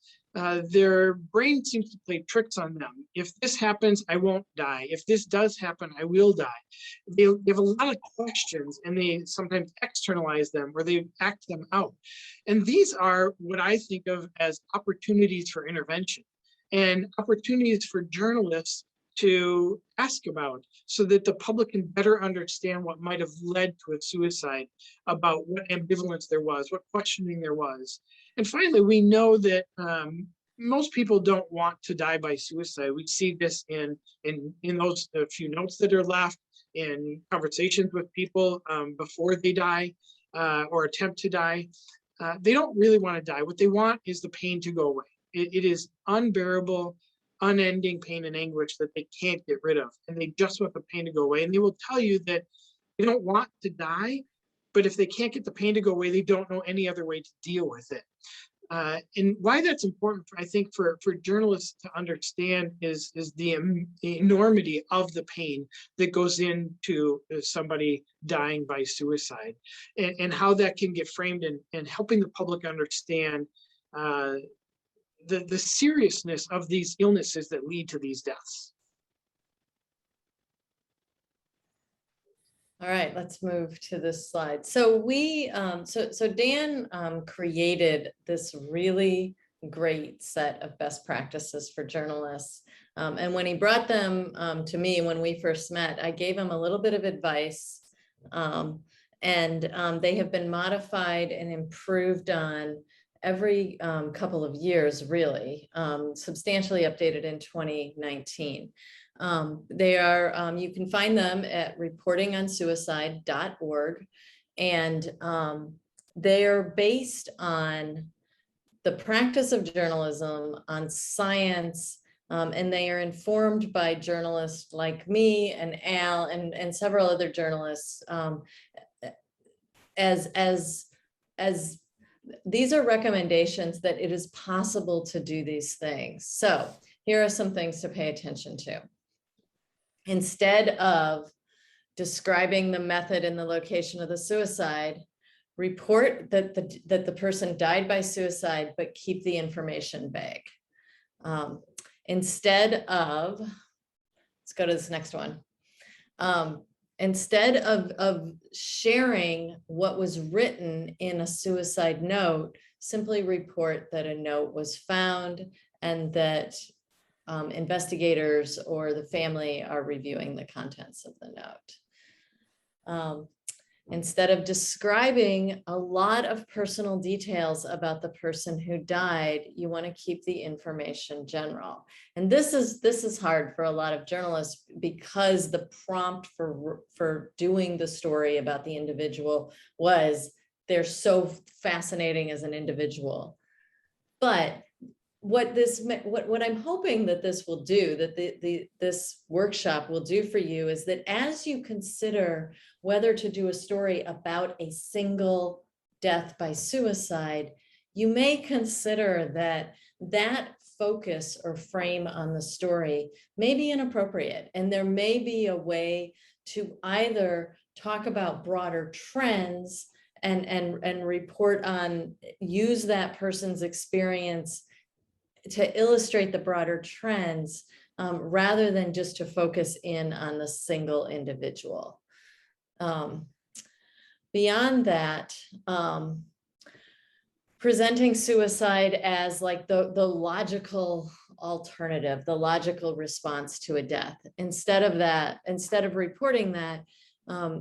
Their brain seems to play tricks on them. If this happens, I won't die. If this does happen, I will die. They have a lot of questions, and they sometimes externalize them or they act them out. And these are what I think of as opportunities for intervention and opportunities for journalists to ask about so that the public can better understand what might have led to a suicide, about what ambivalence there was, what questioning there was. And finally, we know that most people don't want to die by suicide. We see this in those few notes that are left, in conversations with people before they die or attempt to die. They don't really want to die. What they want is the pain to go away. It is unbearable, unending pain and anguish that they can't get rid of, and they just want the pain to go away. And they will tell you that they don't want to die, but if they can't get the pain to go away, they don't know any other way to deal with it. And why that's important, I think, for journalists to understand is the enormity of the pain that goes into somebody dying by suicide, and how that can get framed in helping the public understand the seriousness of these illnesses that lead to these deaths. All right, let's move to this slide. So we, so Dan created this really great set of best practices for journalists. And when he brought them to me when we first met, I gave him a little bit of advice, and they have been modified and improved on every couple of years, really, substantially updated in 2019. They are, you can find them at reportingonsuicide.org, and they are based on the practice of journalism, on science, and they are informed by journalists like me and Al and several other journalists, as these are recommendations that it is possible to do these things. So here are some things to pay attention to. Instead of describing the method and the location of the suicide, report that the person died by suicide, but keep the information vague. Instead of, let's go to this next one. Instead of sharing what was written in a suicide note, simply report that a note was found and that investigators or the family are reviewing the contents of the note. Instead of describing a lot of personal details about the person who died, you want to keep the information general. And this is hard for a lot of journalists because the prompt for doing the story about the individual was they're so fascinating as an individual. But what I'm hoping that this will do, that this workshop will do for you, is that as you consider whether to do a story about a single death by suicide, you may consider that focus or frame on the story may be inappropriate, and there may be a way to either talk about broader trends and report on, use that person's experience to illustrate the broader trends, rather than just to focus in on the single individual. Beyond that, presenting suicide as like the logical alternative, the logical response to a death. Instead of reporting that,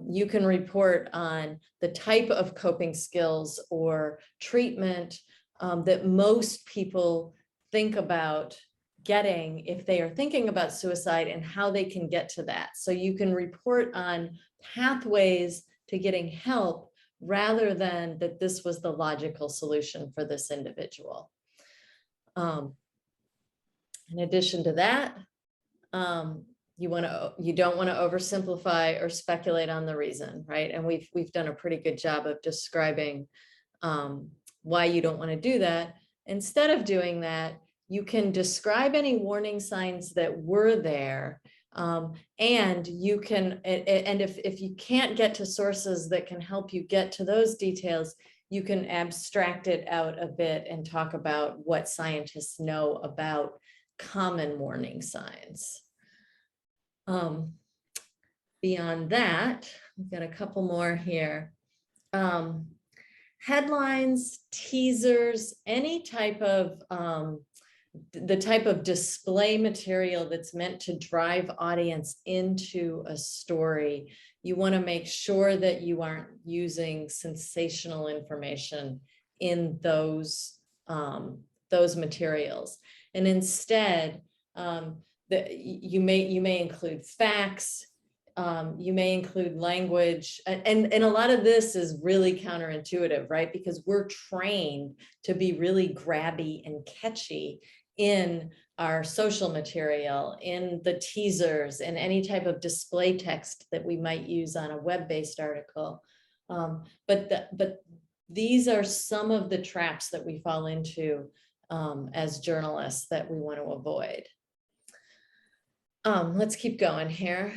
you can report on the type of coping skills or treatment that most people think about getting if they are thinking about suicide, and how they can get to that. So you can report on pathways to getting help rather than that this was the logical solution for this individual. In addition to that, you don't want to oversimplify or speculate on the reason, right? And we've done a pretty good job of describing why you don't want to do that. Instead of doing that, you can describe any warning signs that were there, and you can, and if you can't get to sources that can help you get to those details, you can abstract it out a bit and talk about what scientists know about common warning signs. Beyond that, we've got a couple more here. Headlines, teasers, any type of the type of display material that's meant to drive audience into a story. You want to make sure that you aren't using sensational information in those those materials. And instead, you may include facts, you may include language, and a lot of this is really counterintuitive, right? Because we're trained to be really grabby and catchy in our social material, in the teasers, and any type of display text that we might use on a web-based article. But these are some of the traps that we fall into as journalists that we want to avoid. Let's keep going here.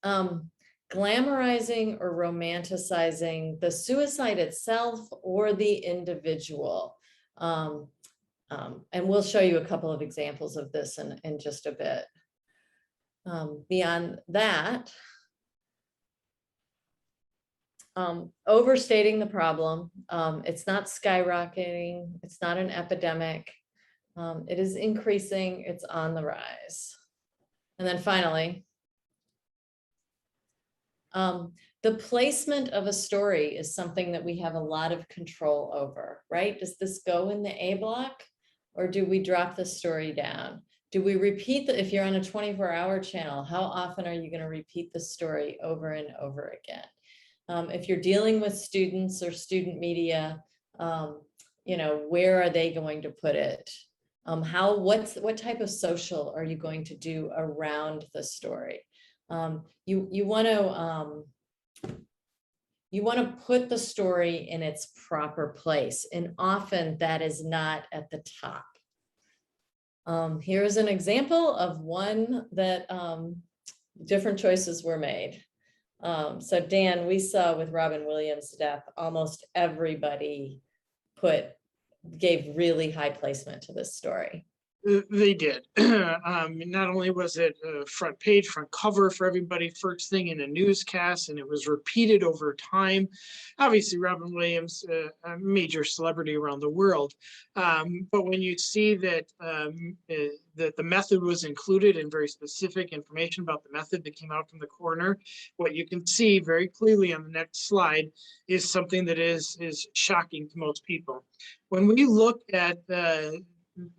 Glamorizing or romanticizing the suicide itself or the individual. And we'll show you a couple of examples of this in just a bit. Beyond that, overstating the problem. It's not skyrocketing. It's not an epidemic. It is increasing. It's on the rise. And then finally, the placement of a story is something that we have a lot of control over, right? Does this go in the A block, or do we drop the story down? Do we repeat if you're on a 24-hour channel, how often are you going to repeat the story over and over again? If you're dealing with students or student media, where are they going to put it? What type of social are you going to do around the story? You want to put the story in its proper place, and often that is not at the top. Here's an example of one that different choices were made. So Dan, we saw with Robin Williams' death, almost everybody gave really high placement to this story. They did. Not only was it a front page, front cover for everybody, first thing in a newscast, and it was repeated over time. Obviously, Robin Williams, a major celebrity around the world. But when you see that the method was included and very specific information about the method that came out from the coroner, what you can see very clearly on the next slide is something that is shocking to most people. When we look at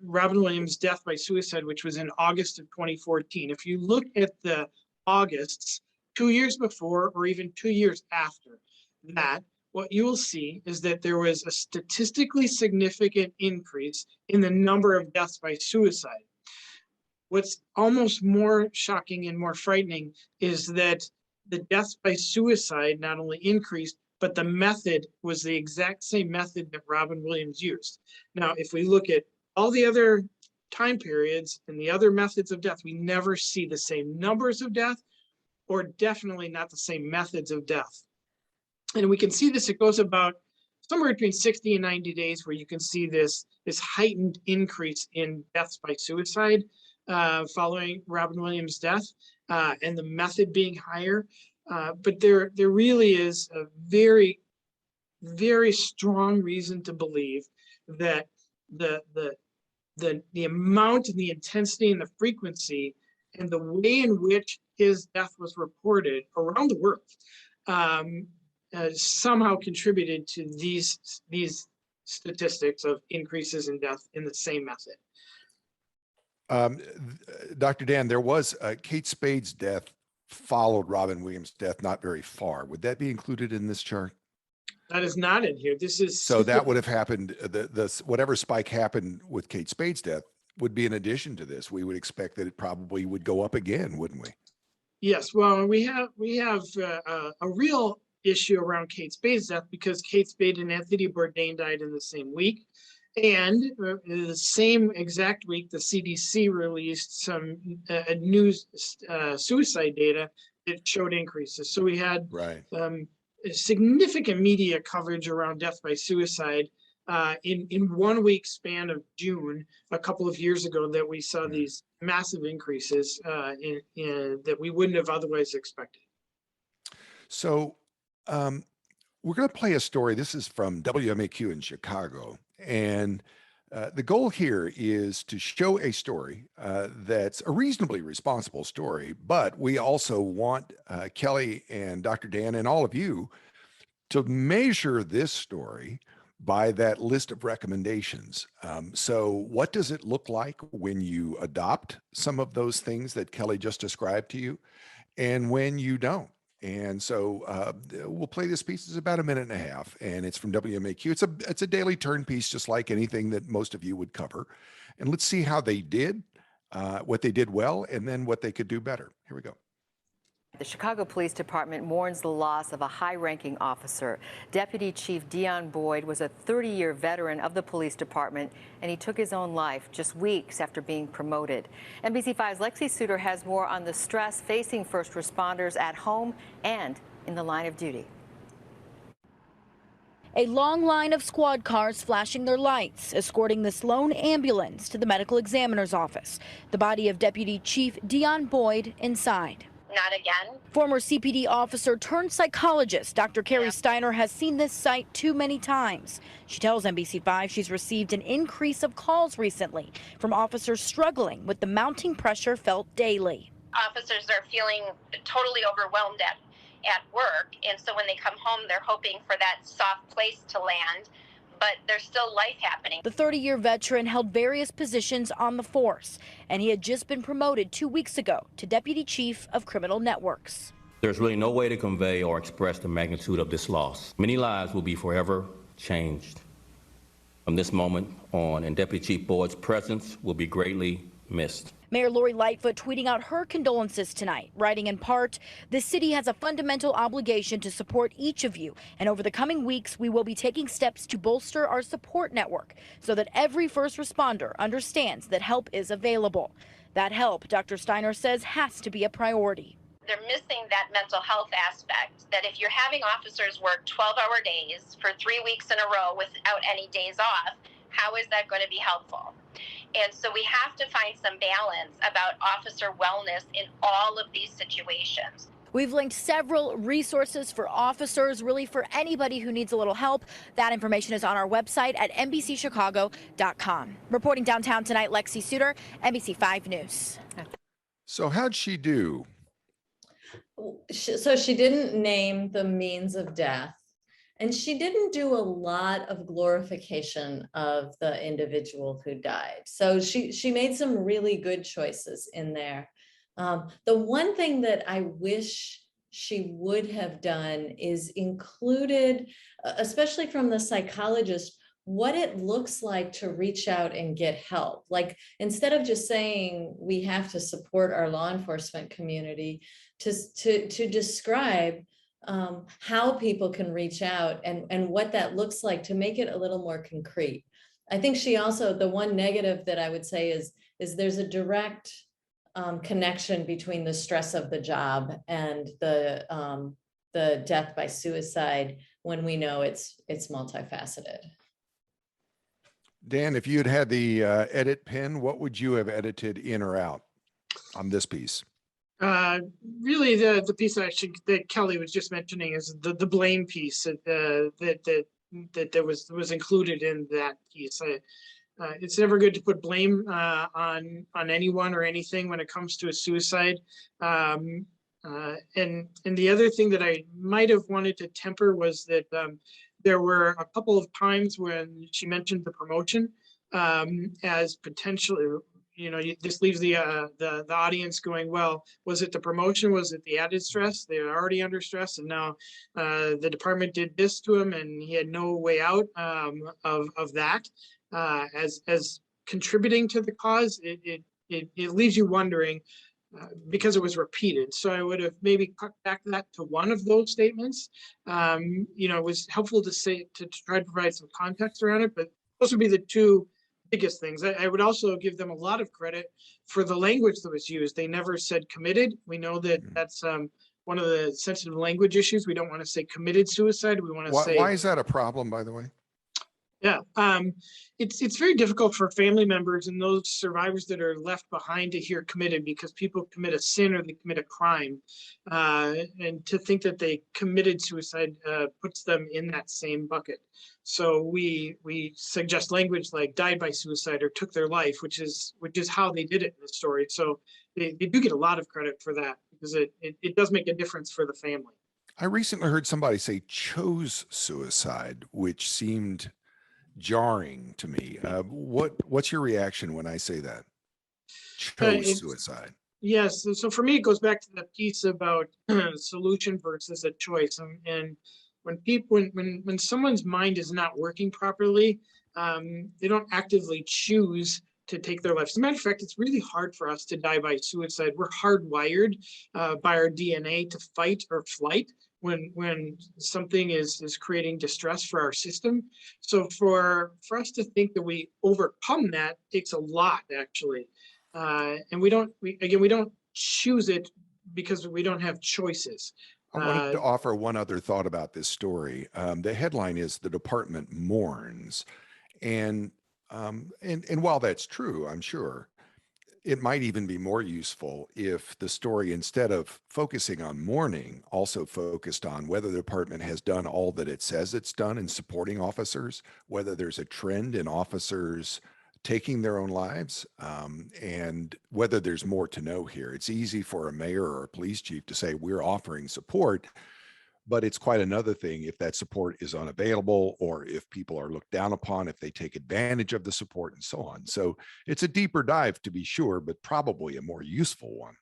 Robin Williams' death by suicide, which was in August of 2014. If you look at the Augusts, 2 years before or even 2 years after that, what you will see is that there was a statistically significant increase in the number of deaths by suicide. What's almost more shocking and more frightening is that the deaths by suicide not only increased, but the method was the exact same method that Robin Williams used. Now, if we look at all the other time periods and the other methods of death, we never see the same numbers of death, or definitely not the same methods of death. And we can see this, it goes about somewhere between 60 and 90 days where you can see this heightened increase in deaths by suicide following Robin Williams' death, and the method being higher. But there really is a very, very strong reason to believe that the amount and the intensity and the frequency and the way in which his death was reported around the world somehow contributed to these statistics of increases in death in the same method. Dr. Dan, there was Kate Spade's death followed Robin Williams' death not very far. Would that be included in this chart? That is not in here. This is so that would have happened. Whatever spike happened with Kate Spade's death would be in addition to this. We would expect that it probably would go up again, wouldn't we? Yes. Well, we have a real issue around Kate Spade's death because Kate Spade and Anthony Bourdain died in the same week, and the same exact week, the CDC released some new suicide data that showed increases. So we had significant media coverage around death by suicide in 1 week span of June a couple of years ago, that we saw these massive increases that we wouldn't have otherwise expected. So we're going to play a story. This is from WMAQ in Chicago, and the goal here is to show a story that's a reasonably responsible story, but we also want Kelly and Dr. Dan and all of you to measure this story by that list of recommendations. So what does it look like when you adopt some of those things that Kelly just described to you and when you don't? And so we'll play this piece. It's about a minute and a half, and it's from WMAQ. It's a daily turn piece, just like anything that most of you would cover. And let's see how they did, what they did well, and then what they could do better. Here we go. The Chicago Police Department mourns the loss of a high-ranking officer. Deputy Chief Dion Boyd was a 30-year veteran of the police department, and he took his own life just weeks after being promoted. NBC5's Lexi Suter has more on the stress facing first responders at home and in the line of duty. A long line of squad cars flashing their lights, escorting this lone ambulance to the medical examiner's office. The body of Deputy Chief Dion Boyd inside. Not again. Former CPD officer turned psychologist Dr. Carrie Steiner has seen this site too many times. She tells NBC5 she's received an increase of calls recently from officers struggling with the mounting pressure felt daily. Officers are feeling totally overwhelmed at work, and so when they come home, they're hoping for that soft place to land, but there's still life happening. The 30-year veteran held various positions on the force, and he had just been promoted 2 weeks ago to Deputy Chief of Criminal Networks. There's really no way to convey or express the magnitude of this loss. Many lives will be forever changed from this moment on, and Deputy Chief Boyd's presence will be greatly missed. Mayor Lori Lightfoot tweeting out her condolences tonight, writing in part, "The city has a fundamental obligation to support each of you, and over the coming weeks, we will be taking steps to bolster our support network so that every first responder understands that help is available. That help, Dr. Steiner says, has to be a priority." They're missing that mental health aspect, that if you're having officers work 12-hour days for 3 weeks in a row without any days off, how is that going to be helpful? And so we have to find some balance about officer wellness in all of these situations. We've linked several resources for officers, really for anybody who needs a little help. That information is on our website at NBCChicago.com. Reporting downtown tonight, Lexi Suter, NBC5 News. So how'd she do? So she didn't name the means of death. And she didn't do a lot of glorification of the individual who died. So she made some really good choices in there. The one thing that I wish she would have done is included, especially from the psychologist, what it looks like to reach out and get help. Like, instead of just saying we have to support our law enforcement community, to describe how people can reach out and what that looks like, to make it a little more concrete. I think she also, the one negative that I would say is there's a direct connection between the stress of the job and the death by suicide, when we know it's multifaceted. Dan, if you'd had the edit pen, what would you have edited in or out on this piece? Really, the piece that Kelly was just mentioning is the blame piece that was included in that piece. It's never good to put blame on anyone or anything when it comes to a suicide. And the other thing that I might have wanted to temper was that there were a couple of times when she mentioned the promotion as potentially. This leaves the audience going, well, was it the promotion? Was it the added stress? They were already under stress, and now the department did this to him, and he had no way out of that as contributing to the cause. It leaves you wondering because it was repeated. So I would have maybe cut back that to one of those statements. It was helpful to try to provide some context around it, but those would be the two biggest things. I would also give them a lot of credit for the language that was used. They never said committed. We know that that's one of the sensitive language issues. We don't want to say committed suicide. We want to say. Why is that a problem, by the way? Yeah, it's very difficult for family members and those survivors that are left behind to hear committed, because people commit a sin or they commit a crime, and to think that they committed suicide puts them in that same bucket. So we suggest language like died by suicide or took their life, which is how they did it in the story. So they do get a lot of credit for that, because it does make a difference for the family. I recently heard somebody say chose suicide, which seemed jarring to me. What's your reaction when I say that? Chose suicide. Yes. So for me, it goes back to the piece about solution versus a choice. And when someone's mind is not working properly, they don't actively choose to take their life. As a matter of fact, it's really hard for us to die by suicide. We're hardwired by our DNA to fight or flight when something is creating distress for our system. So for us to think that we overcome that takes a lot, actually. And we don't choose it because we don't have choices. I wanted to offer one other thought about this story. The headline is "The Department Mourns," and while that's true, I'm sure it might even be more useful if the story, instead of focusing on mourning, also focused on whether the department has done all that it says it's done in supporting officers, whether there's a trend in officers taking their own lives, and whether there's more to know here. It's easy for a mayor or a police chief to say we're offering support, but it's quite another thing if that support is unavailable, or if people are looked down upon, if they take advantage of the support, and so on. So it's a deeper dive, to be sure, but probably a more useful one.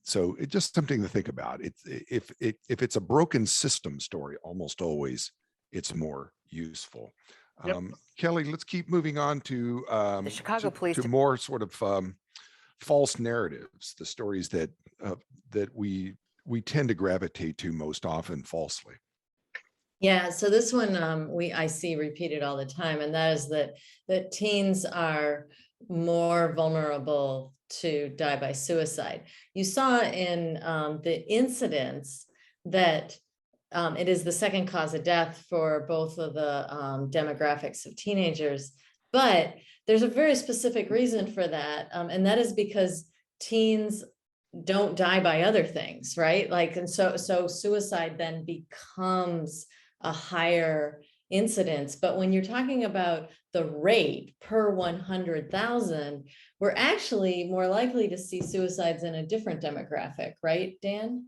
So it's just something to think about. If it's a broken system story, almost always it's more useful. Yep. Kelly, let's keep moving on to The Chicago Police to more sort of false narratives, the stories that we tend to gravitate to most often falsely. Yeah, so this one I see repeated all the time, and that is that teens are more vulnerable to die by suicide. You saw in the incidents that it is the second cause of death for both of the demographics of teenagers, but there's a very specific reason for that, and that is because teens don't die by other things, right? Like, and so suicide then becomes a higher incidence. But when you're talking about the rate per 100,000, we're actually more likely to see suicides in a different demographic, right, Dan?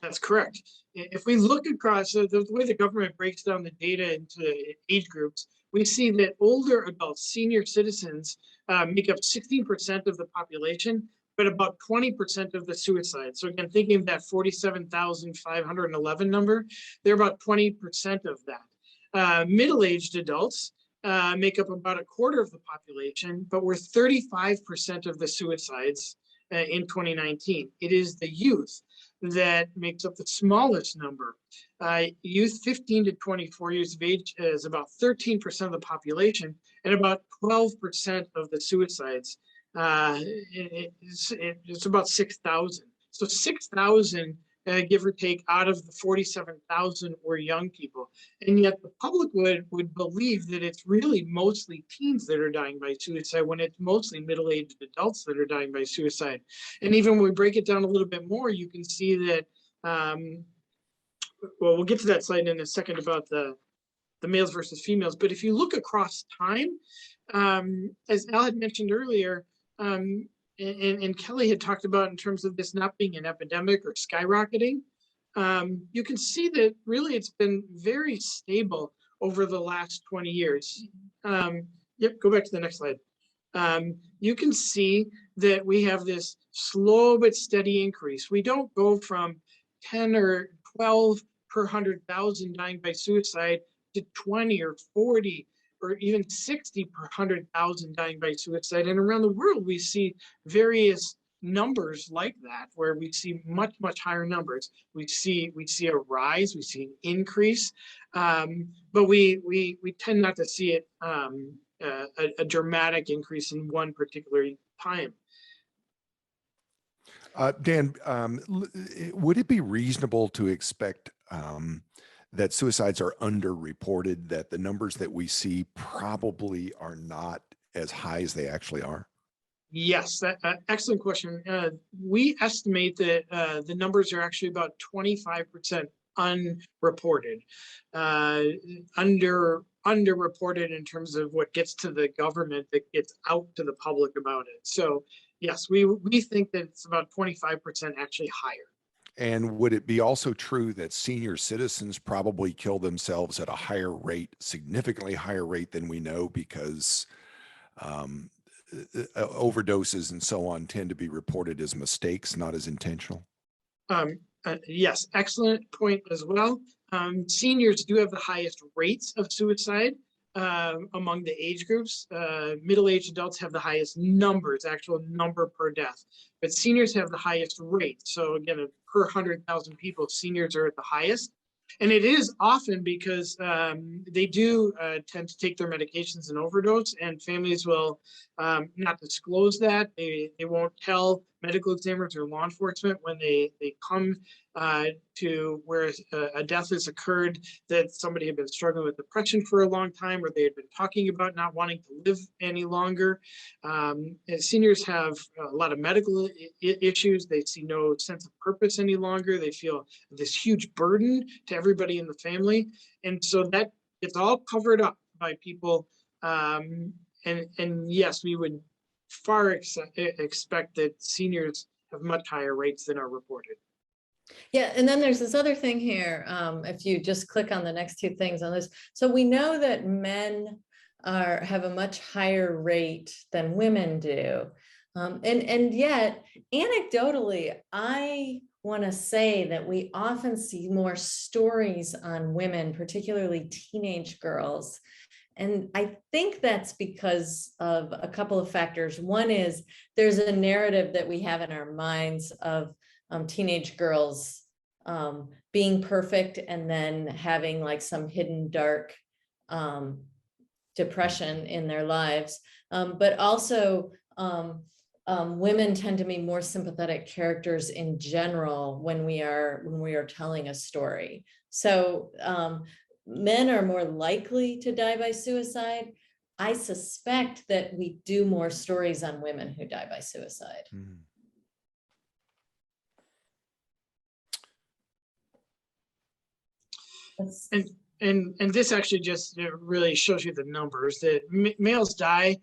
That's correct. If we look across the way the government breaks down the data into age groups, we see that older adults, senior citizens, make up 16% of the population, but about 20% of the suicides. So again, thinking of that 47,511 number, they're about 20% of that. Middle-aged adults make up about a quarter of the population, but we're 35% of the suicides in 2019. It is the youth that makes up the smallest number. Youth 15 to 24 years of age is about 13% of the population and about 12% of the suicides. It's about 6,000. So 6,000, give or take, out of the 47,000 were young people. And yet the public would believe that it's really mostly teens that are dying by suicide when it's mostly middle-aged adults that are dying by suicide. And even when we break it down a little bit more, you can see that, well, we'll get to that slide in a second about the males versus females. But if you look across time, as Al had mentioned earlier, and Kelly had talked about in terms of this not being an epidemic or skyrocketing, you can see that really it's been very stable over the last 20 years. Yep, go back to the next slide. You can see that we have this slow but steady increase. We don't go from 10 or 12 per 100,000 dying by suicide to 20 or 40 or even 60 per 100,000 dying by suicide. And around the world, we see various numbers like that, where we see much, much higher numbers. We see a rise, we see an increase, but we tend not to see it a dramatic increase in one particular time. Dan, would it be reasonable to expect that suicides are underreported, that the numbers that we see probably are not as high as they actually are? Yes, excellent question. We estimate that the numbers are actually about 25% unreported, underreported in terms of what gets to the government, that gets out to the public about it. So yes, we think that it's about 25% actually higher. And would it be also true that senior citizens probably kill themselves at a higher rate, significantly higher rate than we know, because um, overdoses and so on tend to be reported as mistakes, not as intentional? Yes, excellent point as well. Seniors do have the highest rates of suicide among the age groups. Middle-aged adults have the highest numbers, actual number per death, but seniors have the highest rate. So again, per 100,000 people, seniors are at the highest. And it is often because they do tend to take their medications and overdose, and families will not disclose that. They won't tell medical examiners or law enforcement when they come to where a death has occurred, that somebody had been struggling with depression for a long time, or they had been talking about not wanting to live any longer. Seniors have a lot of medical issues. They see no sense of purpose any longer. They feel this huge burden to everybody in the family. And so that it's all covered up by people. And yes, we would far expect that seniors have much higher rates than are reported. Yeah, and then there's this other thing here. If you just click on the next two things on this. So we know that men have a much higher rate than women do. And yet, anecdotally, I want to say that we often see more stories on women, particularly teenage girls. And I think that's because of a couple of factors. One is there's a narrative that we have in our minds of teenage girls being perfect and then having like some hidden dark depression in their lives. But also women tend to be more sympathetic characters in general when we are telling a story. So men are more likely to die by suicide. I suspect that we do more stories on women who die by suicide. Mm. And this actually just really shows you the numbers that males die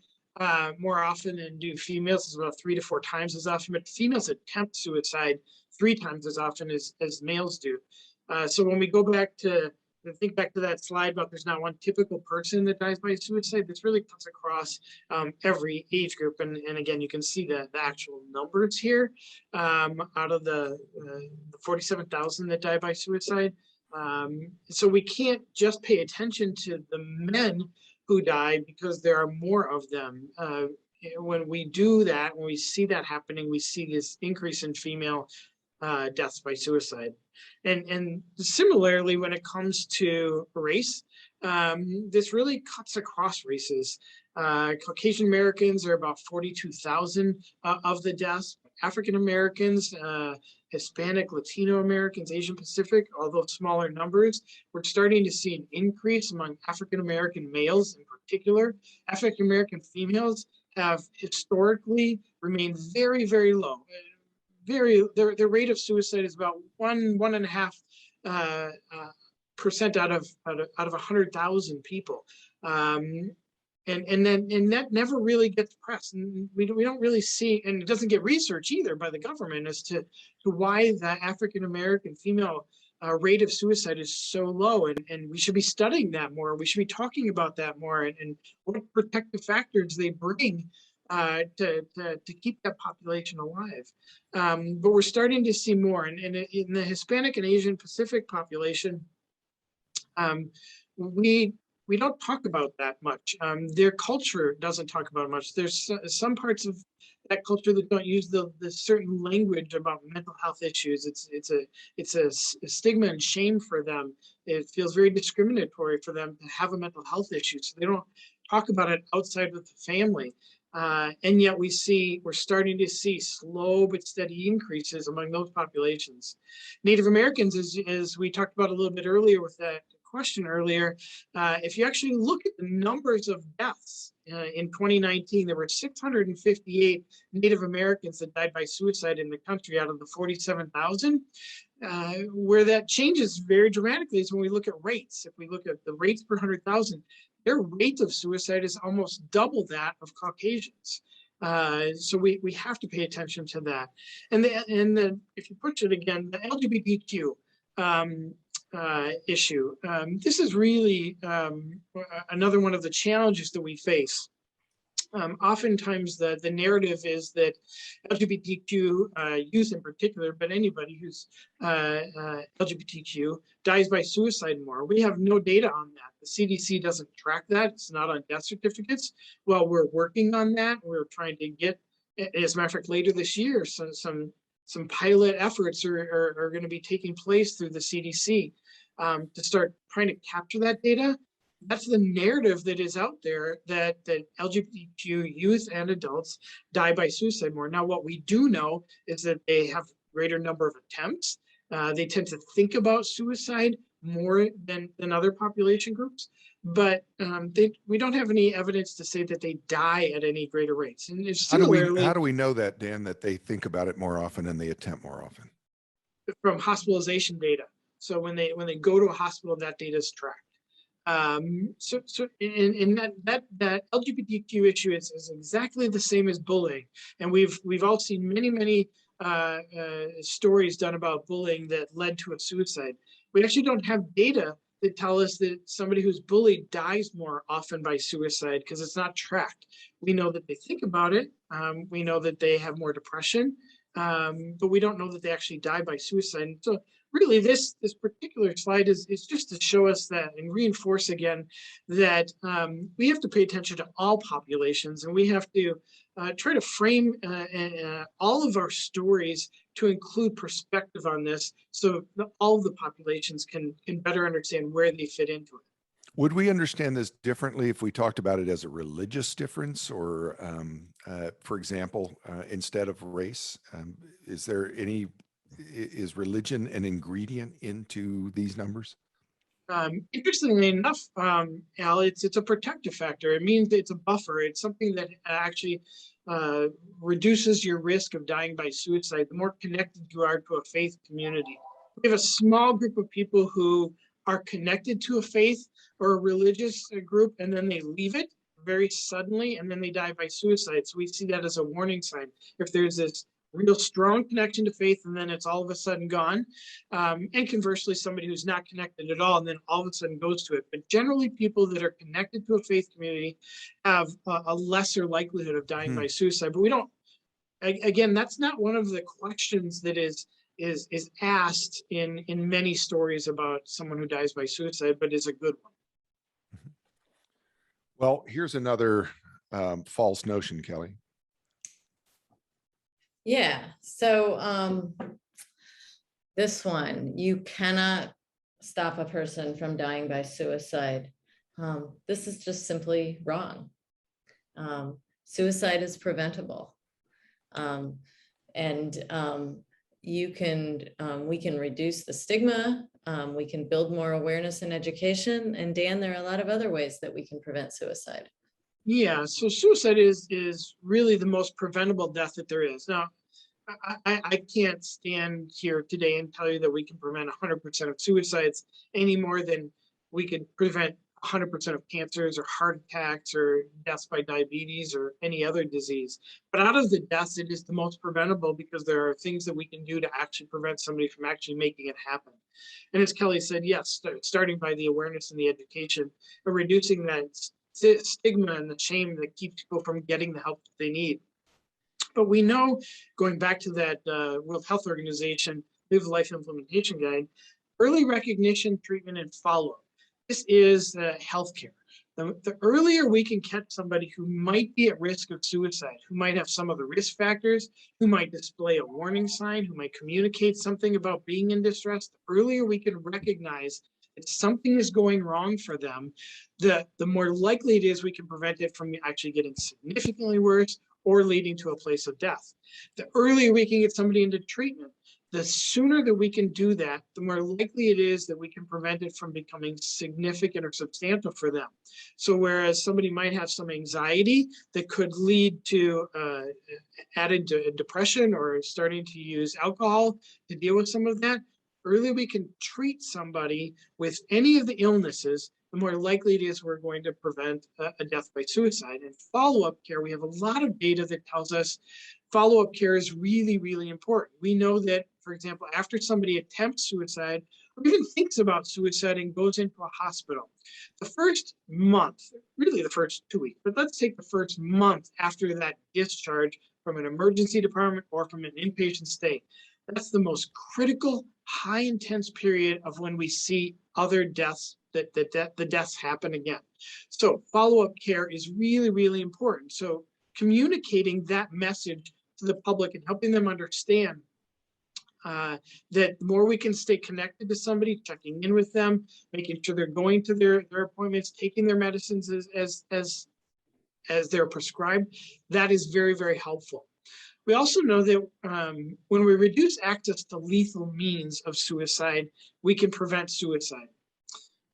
more often than do females. Is about 3 to 4 times as often, but females attempt suicide 3 times as often as males do. So when we go back to think back to that slide about there's not one typical person that dies by suicide, this really cuts across every age group. And again, you can see the actual numbers here out of the 47,000 that die by suicide. So we can't just pay attention to the men who die because there are more of them. When we do that, when we see that happening, we see this increase in female deaths by suicide. And similarly, when it comes to race, this really cuts across races. Caucasian Americans are about 42,000 of the deaths. African Americans, Hispanic, Latino Americans, Asian Pacific, although smaller numbers, we're starting to see an increase among African American males in particular. African American females have historically remained very, very low. Their rate of suicide is about 1.5% out of 100,000 people. And that never really gets pressed, and we don't really see, and it doesn't get research either by the government as to why the African American female rate of suicide is so low, and we should be studying that more. We should be talking about that more, and what protective factors they bring to keep that population alive. But we're starting to see more, and in the Hispanic and Asian Pacific population, we don't talk about that much. Their culture doesn't talk about it much. There's some parts of that culture that don't use the certain language about mental health issues. It's a stigma and shame for them. It feels very discriminatory for them to have a mental health issue. So they don't talk about it outside of the family. And yet we're starting to see slow but steady increases among those populations. Native Americans, as we talked about a little bit earlier with that question earlier, if you actually look at the numbers of deaths in 2019, there were 658 Native Americans that died by suicide in the country out of the 47,000. Where that changes very dramatically is when we look at rates. If we look at the rates per 100,000, their rate of suicide is almost double that of Caucasians. So we have to pay attention to that. And if you push it again, the LGBTQ issue, this is really another one of the challenges that we face. Oftentimes the narrative is that LGBTQ youth in particular, but anybody who's LGBTQ dies by suicide more. We have no data on that. The CDC doesn't track that. It's not on death certificates. Well, we're working on that. We're trying to get, as a matter of fact, later this year, some pilot efforts are going to be taking place through the CDC to start trying to capture that data. That's the narrative that is out there, that LGBTQ youth and adults die by suicide more. Now, what we do know is that they have greater number of attempts. They tend to think about suicide more than other population groups, but we don't have any evidence to say that they die at any greater rates. And how do we know that, Dan, that they think about it more often and they attempt more often? From hospitalization data. So when they go to a hospital, that data is tracked. So in that LGBTQ issue is exactly the same as bullying, and we've all seen many stories done about bullying that led to a suicide. We actually don't have data that tell us that somebody who's bullied dies more often by suicide, because it's not tracked. We know that they think about it. We know that they have more depression, but we don't know that they actually die by suicide. So really, this particular slide is just to show us that and reinforce again that we have to pay attention to all populations, and we have to try to frame all of our stories to include perspective on this, so that all of the populations can better understand where they fit into it. Would we understand this differently if we talked about it as a religious difference, or, for example, instead of race? Is religion an ingredient into these numbers? Interestingly enough, Al, it's a protective factor. It means it's a buffer. It's something that actually reduces your risk of dying by suicide the more connected you are to a faith community. We have a small group of people who are connected to a faith or a religious group, and then they leave it very suddenly, and then they die by suicide. So we see that as a warning sign. If there's this real strong connection to faith, and then it's all of a sudden gone. And conversely, somebody who's not connected at all, and then all of a sudden goes to it. But generally, people that are connected to a faith community have a lesser likelihood of dying by suicide. But we don't, again, that's not one of the questions that is asked in many stories about someone who dies by suicide, but is a good one. Well, here's another false notion, Kelly. Yeah, so this one, you cannot stop a person from dying by suicide. This is just simply wrong. Suicide is preventable. We can reduce the stigma, we can build more awareness and education, and Dan, there are a lot of other ways that we can prevent suicide. Yeah, so suicide is really the most preventable death that there is. Now, I can't stand here today and tell you that we can prevent 100% of suicides any more than we could prevent 100% of cancers or heart attacks or deaths by diabetes or any other disease. But out of the deaths, it is the most preventable because there are things that we can do to actually prevent somebody from actually making it happen. And as Kelly said, yes, starting by the awareness and the education and reducing that stigma and the shame that keeps people from getting the help that they need. But we know, going back to that World Health Organization Live Life Implementation Guide, early recognition, treatment, and follow-up. This is healthcare. The earlier we can catch somebody who might be at risk of suicide, who might have some of the risk factors, who might display a warning sign, who might communicate something about being in distress, the earlier we can recognize that something is going wrong for them, the more likely it is we can prevent it from actually getting significantly worse or leading to a place of death. The earlier we can get somebody into treatment, the sooner that we can do that, the more likely it is that we can prevent it from becoming significant or substantial for them. So whereas somebody might have some anxiety that could lead to added depression or starting to use alcohol to deal with some of that, earlier we can treat somebody with any of the illnesses the more likely it is we're going to prevent a death by suicide. And follow-up care, we have a lot of data that tells us follow-up care is really, really important. We know that, for example, after somebody attempts suicide or even thinks about suicide and goes into a hospital, the first month, really the first 2 weeks, but let's take the first month after that discharge from an emergency department or from an inpatient stay, that's the most critical, high intense period of when we see other deaths, that the deaths happen again. So follow-up care is really, really important. So communicating that message to the public and helping them understand that the more we can stay connected to somebody, checking in with them, making sure they're going to their appointments, taking their medicines as they're prescribed, that is very, very helpful. We also know that when we reduce access to lethal means of suicide, we can prevent suicide.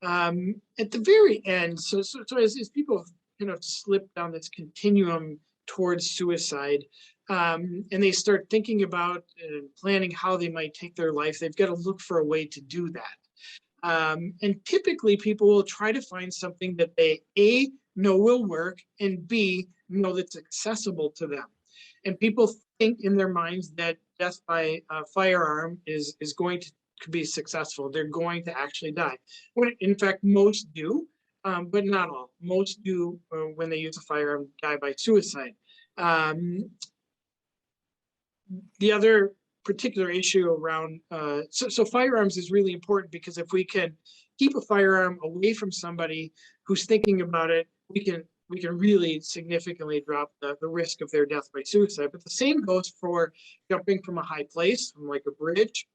At the very end, so as people kind of slip down this continuum towards suicide, and they start thinking about planning how they might take their life, they've got to look for a way to do that. And typically people will try to find something that they A, know will work, and B, know that's accessible to them. And people think in their minds that death by firearm is going to be successful. They're going to actually die. When in fact, most do, but not all. Most do, when they use a firearm, die by suicide. The other particular issue around, so firearms is really important, because if we can keep a firearm away from somebody who's thinking about it, we can really significantly drop the risk of their death by suicide. But the same goes for jumping from a high place, from like a bridge,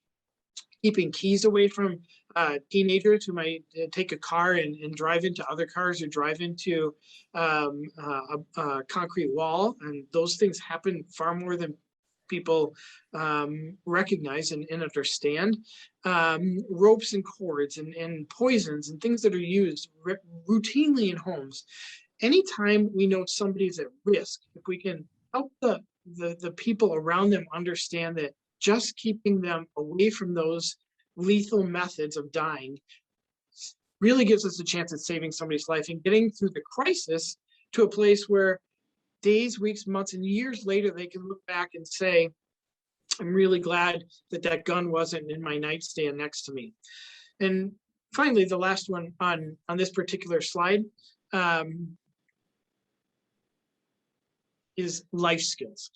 keeping keys away from teenagers who might take a car and drive into other cars or drive into a concrete wall. And those things happen far more than people recognize and understand. Ropes and cords and poisons and things that are used routinely in homes. Anytime we know somebody's at risk, if we can help the people around them understand that just keeping them away from those lethal methods of dying really gives us a chance at saving somebody's life and getting through the crisis to a place where days, weeks, months, and years later, they can look back and say, I'm really glad that gun wasn't in my nightstand next to me. And finally, the last one on this particular slide is life skills.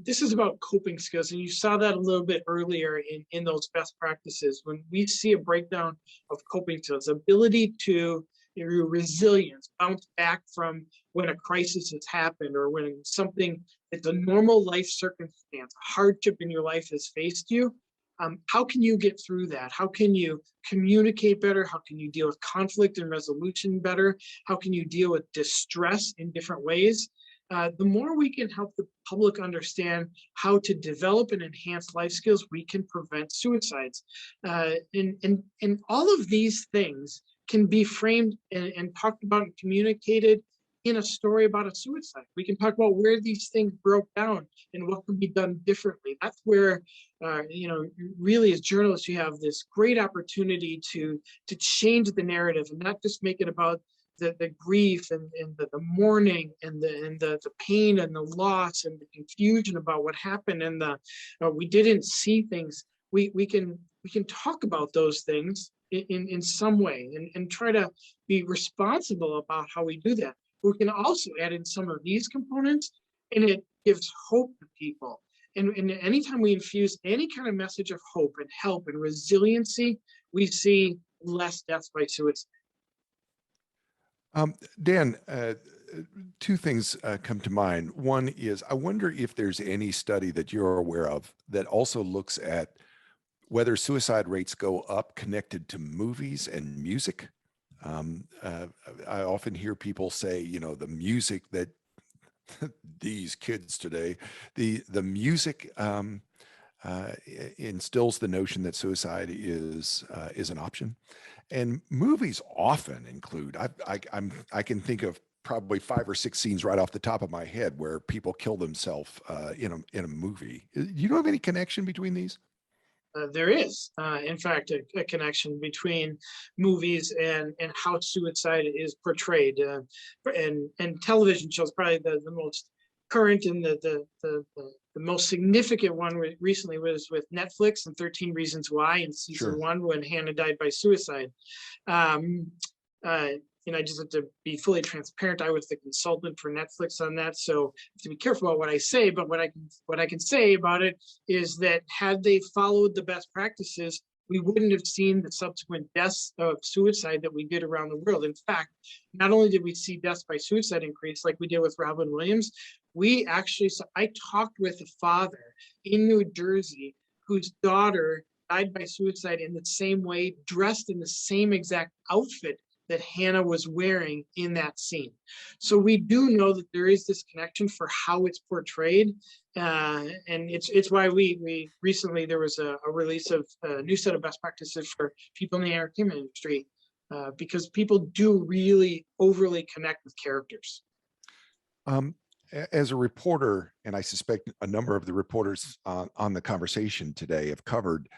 This is about coping skills, and you saw that a little bit earlier in those best practices. When we see a breakdown of coping skills, ability to, your resilience, bounce back from when a crisis has happened, or when something that's a normal life circumstance, hardship in your life has faced you. How can you get through that? How can you communicate better? How can you deal with conflict and resolution better? How can you deal with distress in different ways? The more we can help the public understand how to develop and enhance life skills, we can prevent suicides. And all of these things can be framed and talked about and communicated in a story about a suicide. We can talk about where these things broke down and what can be done differently. That's where, really as journalists, you have this great opportunity to change the narrative and not just make it about the grief and the mourning and the pain and the loss and the confusion about what happened and we didn't see things. We can talk about those things in some way and try to be responsible about how we do that. We can also add in some of these components, and it gives hope to people. And anytime we infuse any kind of message of hope and help and resiliency, we see less deaths by suicide. Dan, two things come to mind. One is, I wonder if there's any study that you're aware of that also looks at whether suicide rates go up connected to movies and music. I often hear people say, the music that these kids today, the music instills the notion that suicide is an option. And movies often include, I can think of probably 5 or 6 scenes right off the top of my head where people kill themselves in a movie. Do you know of any connection between these? there is, in fact, a connection between movies and how suicide is portrayed. And television shows, probably the most current and the most significant one recently was with Netflix and 13 Reasons Why in season 1, when Hannah died by suicide. I just have to be fully transparent. I was the consultant for Netflix on that, so I have to be careful about what I say. But what I can say about it is that had they followed the best practices, we wouldn't have seen the subsequent deaths of suicide that we did around the world. In fact, not only did we see deaths by suicide increase like we did with Robin Williams, I talked with a father in New Jersey whose daughter died by suicide in the same way, dressed in the same exact outfit that Hannah was wearing in that scene. So we do know that there is this connection for how it's portrayed. And it's why we recently, there was a release of a new set of best practices for people in the entertainment industry, because people do really overly connect with characters. As a reporter, and I suspect a number of the reporters on the conversation today have covered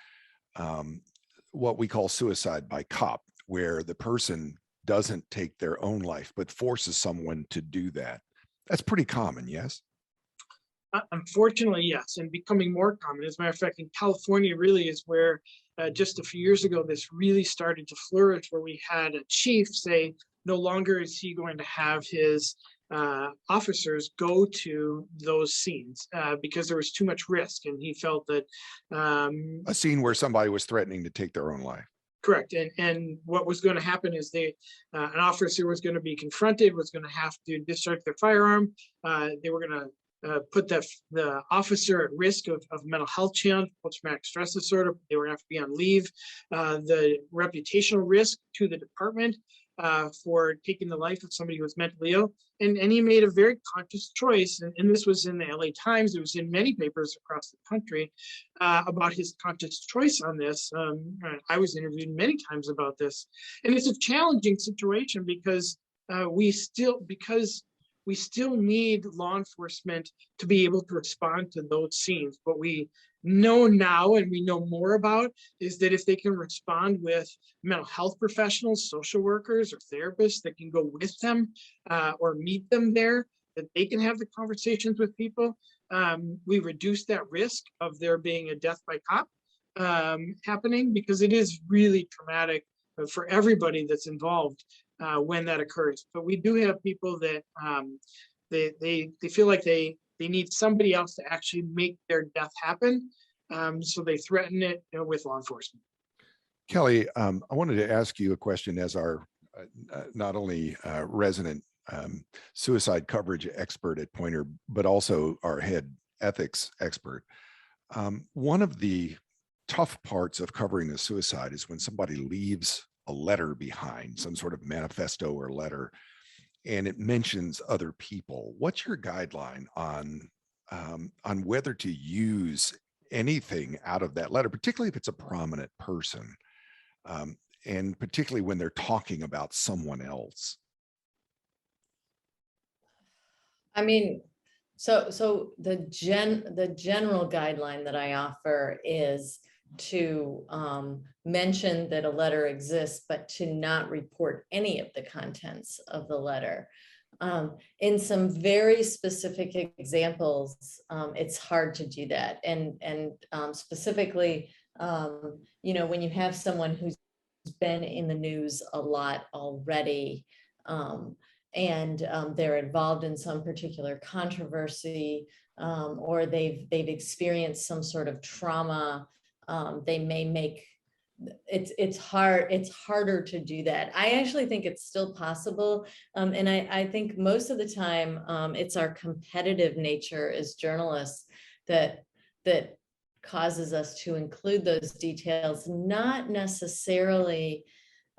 what we call suicide by cop, where the person doesn't take their own life, but forces someone to do that. That's pretty common, yes? Unfortunately, yes, and becoming more common. As a matter of fact, in California really is where just a few years ago, this really started to flourish, where we had a chief say no longer is he going to have his officers go to those scenes because there was too much risk, and he felt that a scene where somebody was threatening to take their own life. Correct. And what was going to happen is an officer was going to be confronted, was going to have to discharge their firearm. They were going to put the officer at risk of mental health challenge, post-traumatic stress disorder. They were going to have to be on leave. The reputational risk to the department for taking the life of somebody who was mentally ill. And he made a very conscious choice, and this was in the LA Times, it was in many papers across the country, about his conscious choice on this. I was interviewed many times about this. And it's a challenging situation because we still need law enforcement to be able to respond to those scenes. What we know now, and we know more about, is that if they can respond with mental health professionals, social workers, or therapists that can go with them or meet them there, that they can have the conversations with people, we reduce that risk of there being a death by cop happening, because it is really traumatic for everybody that's involved when that occurs. But we do have people that they feel like they need somebody else to actually make their death happen. So they threaten it with law enforcement. Kelly, I wanted to ask you a question as our not only resident suicide coverage expert at Poynter, but also our head ethics expert. One of the tough parts of covering a suicide is when somebody leaves a letter behind, some sort of manifesto or letter, and it mentions other people. What's your guideline on whether to use anything out of that letter, particularly if it's a prominent person, and particularly when they're talking about someone else? I mean, so the general guideline that I offer is to mention that a letter exists, but to not report any of the contents of the letter. In some very specific examples, it's hard to do that. And specifically, when you have someone who's been in the news a lot already, and they're involved in some particular controversy, or they've experienced some sort of trauma, they may make it's harder to do that. I actually think it's still possible, and I think most of the time it's our competitive nature as journalists that causes us to include those details, not necessarily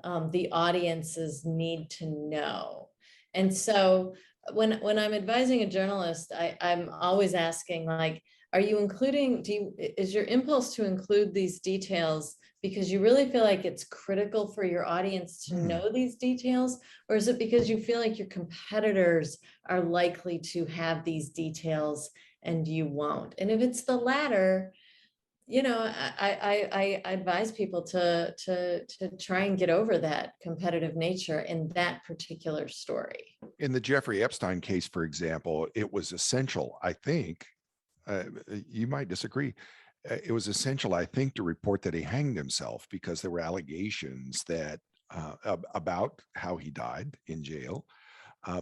the audience's need to know. And so when I'm advising a journalist, I'm always asking, like, are you including, is your impulse to include these details because you really feel like it's critical for your audience to know these details? Or is it because you feel like your competitors are likely to have these details and you won't? And if it's the latter, you know, I advise people to try and get over that competitive nature in that particular story. In the Jeffrey Epstein case, for example, it was essential, I think, you might disagree. It was essential, I think, to report that he hanged himself because there were allegations that about how he died in jail,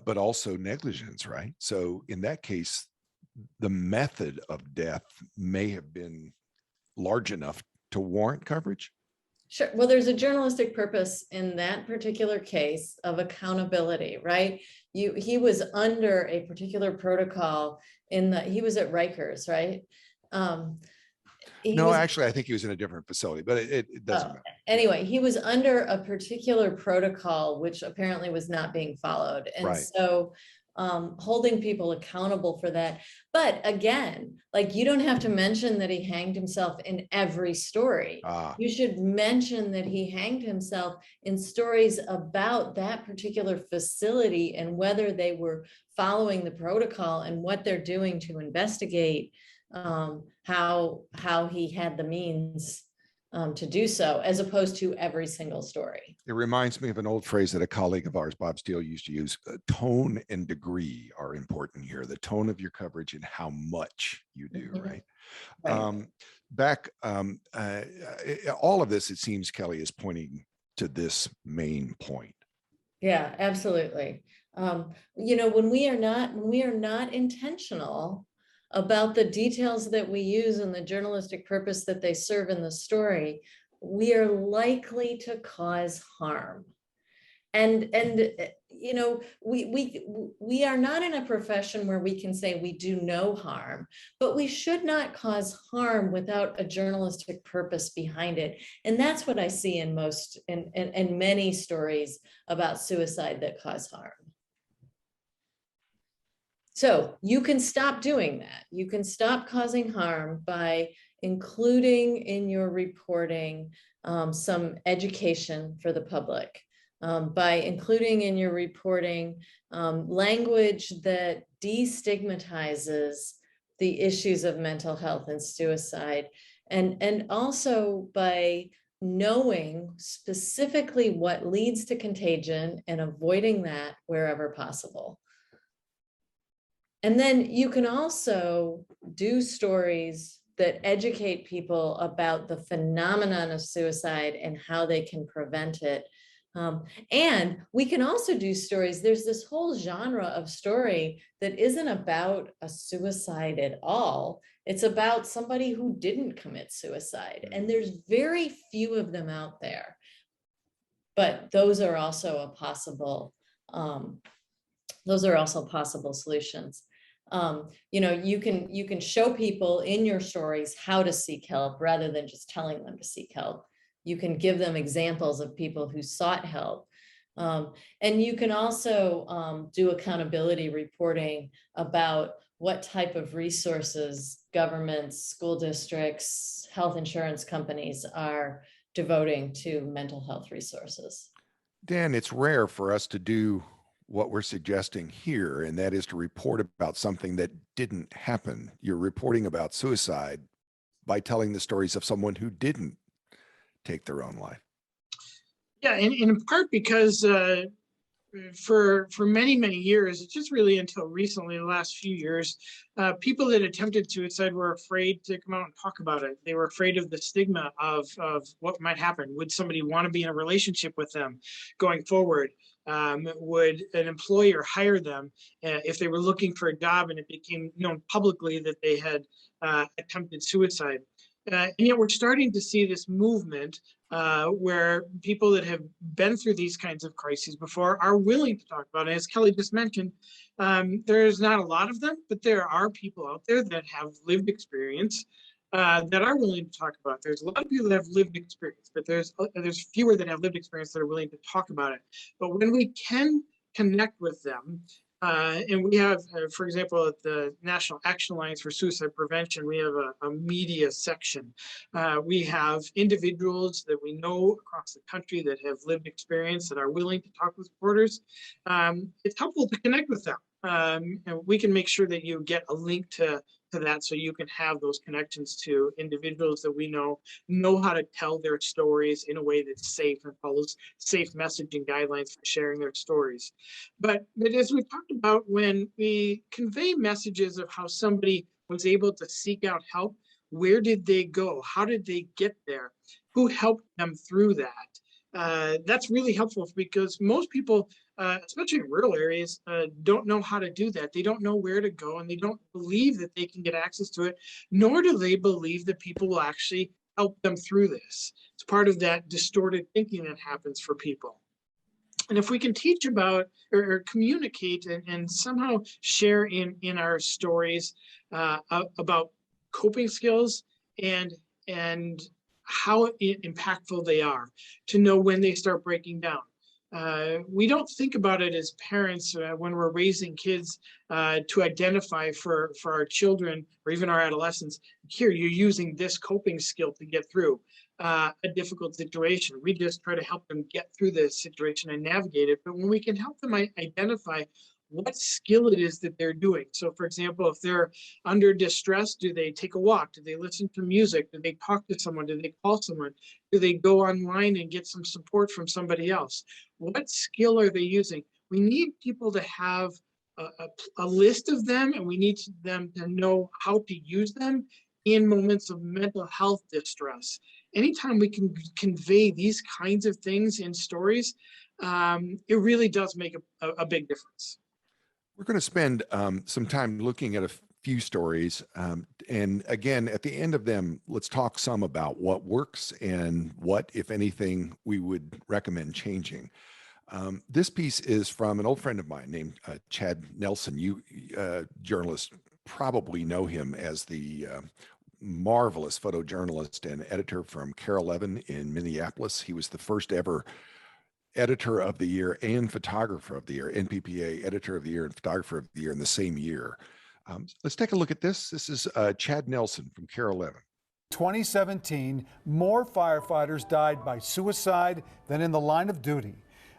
but also negligence, right? So in that case, the method of death may have been large enough to warrant coverage. Sure. Well, there's a journalistic purpose in that particular case of accountability, right? He was under a particular protocol he was at Rikers, right? No, actually, I think he was in a different facility, but it doesn't matter. Anyway, he was under a particular protocol, which apparently was not being followed. And Right. so holding people accountable for that. But again, like, you don't have to mention that he hanged himself in every story. You should mention that he hanged himself in stories about that particular facility and whether they were following the protocol and what they're doing to investigate how he had the means to do so, as opposed to every single story. It reminds me of an old phrase that a colleague of ours, Bob Steele, used to use. Tone and degree are important here. The tone of your coverage and how much you do, right? All of this, it seems, Kelly, is pointing to this main point. Yeah, absolutely. You know, when we are not intentional about the details that we use and the journalistic purpose that they serve in the story, we are likely to cause harm. And you know, we are not in a profession where we can say we do no harm, but we should not cause harm without a journalistic purpose behind it. And that's what I see in many stories about suicide that cause harm. So you can stop doing that. You can stop causing harm by including in your reporting some education for the public, by including in your reporting language that destigmatizes the issues of mental health and suicide, and also by knowing specifically what leads to contagion and avoiding that wherever possible. And then you can also do stories that educate people about the phenomenon of suicide and how they can prevent it. And we can also do stories. There's this whole genre of story that isn't about a suicide at all. It's about somebody who didn't commit suicide. And there's very few of them out there. But those are also a possible solutions. You know, you can show people in your stories how to seek help rather than just telling them to seek help. You can give them examples of people who sought help. And you can also do accountability reporting about what type of resources governments, school districts, health insurance companies are devoting to mental health resources. Dan, it's rare for us to do what we're suggesting here, and that is to report about something that didn't happen. You're reporting about suicide by telling the stories of someone who didn't take their own life. Yeah, and in part because for many years, it's just really until recently, the last few years, people that attempted suicide were afraid to come out and talk about it. They were afraid of the stigma of what might happen. Would somebody want to be in a relationship with them going forward? Would an employer hire them if they were looking for a job and it became known publicly that they had attempted suicide? And yet we're starting to see this movement where people that have been through these kinds of crises before are willing to talk about it. As Kelly just mentioned, there's not a lot of them, but there are people out there that have lived experience that are willing to talk about it. There's a lot of people that have lived experience, but there's fewer that have lived experience that are willing to talk about it. But when we can connect with them, and we have, for example, at the National Action Alliance for Suicide Prevention, we have a media section. We have individuals that we know across the country that have lived experience that are willing to talk with reporters. It's helpful to connect with them. And we can make sure that you get a link to to that so you can have those connections to individuals that we know how to tell their stories in a way that's safe and follows safe messaging guidelines for sharing their stories. But as we talked about, when we convey messages of how somebody was able to seek out help, where did they go? How did they get there? Who helped them through that? That's really helpful because most people, especially in rural areas, don't know how to do that. They don't know where to go, and they don't believe that they can get access to it, nor do they believe that people will actually help them through this. It's part of that distorted thinking that happens for people. And if we can teach about or communicate and somehow share in our stories about coping skills and how impactful they are, to know when they start breaking down. We don't think about it as parents when we're raising kids to identify for our children or even our adolescents, here, you're using this coping skill to get through a difficult situation. We just try to help them get through this situation and navigate it. But when we can help them identify what skill it is that they're doing. So for example, if they're under distress, do they take a walk? Do they listen to music? Do they talk to someone? Do they call someone? Do they go online and get some support from somebody else? What skill are they using? We need people to have a list of them, and we need them to know how to use them in moments of mental health distress. Anytime we can convey these kinds of things in stories, it really does make a big difference. We're going to spend some time looking at a few stories. And again, at the end of them, let's talk some about what works and what, if anything, we would recommend changing. This piece is from an old friend of mine named Chad Nelson. You journalists probably know him as the marvelous photojournalist and editor from KARE 11 in Minneapolis. He was the first ever editor of the year and photographer of the year, NPPA editor of the year and photographer of the year in the same year. Let's take a look at this. This is Chad Nelson from KARE 11. 2017, more firefighters died by suicide than in the line of duty.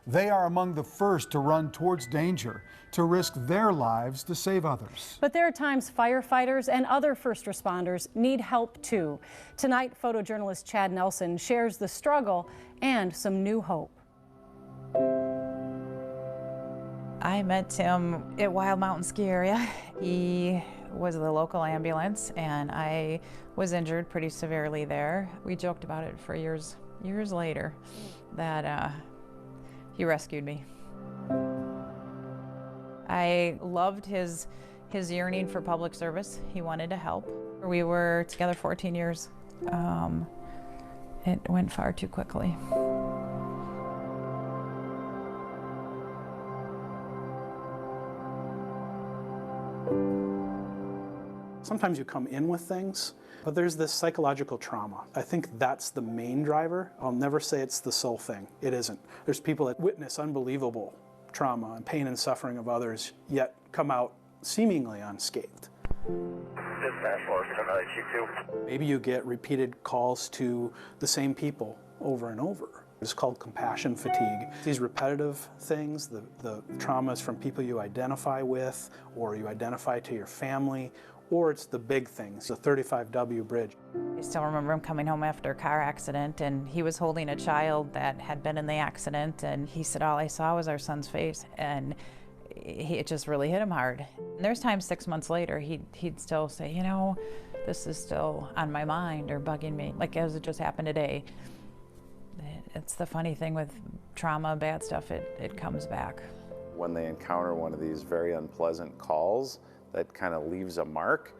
They are among the first to run towards danger, to risk their lives to save others. But there are times firefighters and other first responders need help too. Tonight, photojournalist Chad Nelson shares the struggle and some new hope. I met him at Wild Mountain Ski Area. He was the local ambulance, and I was injured pretty severely there. We joked about it for years later that he rescued me. I loved his yearning for public service. He wanted to help. We were together 14 years. It went far too quickly. Sometimes you come in with things, but there's this psychological trauma. I think that's the main driver. I'll never say it's the sole thing. It isn't. There's people that witness unbelievable trauma and pain and suffering of others, yet come out seemingly unscathed. Maybe you get repeated calls to the same people over and over. It's called compassion fatigue. These repetitive things, the traumas from people you identify with, or you identify to your family, or it's the big things, the 35W bridge. I still remember him coming home after a car accident, and he was holding a child that had been in the accident, and he said, all I saw was our son's face, and it just really hit him hard. And there's times 6 months later, he'd still say, you know, this is still on my mind or bugging me, like as it just happened today. It's the funny thing with trauma, bad stuff, it comes back. When they encounter one of these very unpleasant calls, that kind of leaves a mark.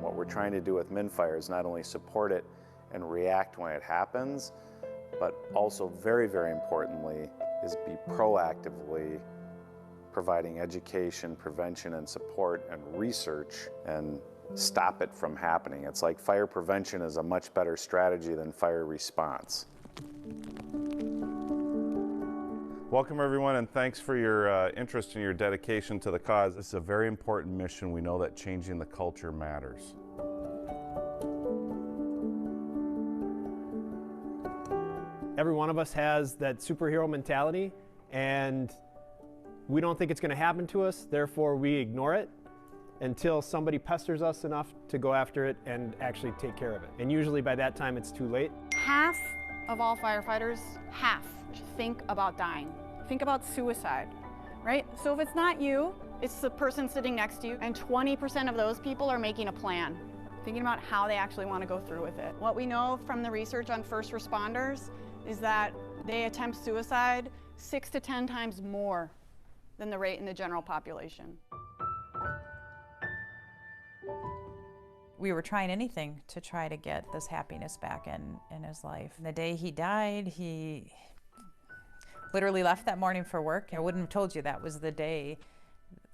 What we're trying to do with MnFire is not only support it and react when it happens, but also very, very importantly, is be proactively providing education, prevention, and support and research and stop it from happening. It's like fire prevention is a much better strategy than fire response. Welcome everyone, and thanks for your interest and your dedication to the cause. This is a very important mission. We know that changing the culture matters. Every one of us has that superhero mentality, and we don't think it's going to happen to us, therefore we ignore it until somebody pesters us enough to go after it and actually take care of it. And usually by that time it's too late. Half of all firefighters, half, think about dying. Think about suicide, right? So if it's not you, it's the person sitting next to you, and 20% of those people are making a plan, thinking about how they actually want to go through with it. What we know from the research on first responders is that they attempt suicide 6 to 10 times more than the rate in the general population. We were trying anything to try to get this happiness back in his life. The day he died, he literally left that morning for work. I wouldn't have told you that was the day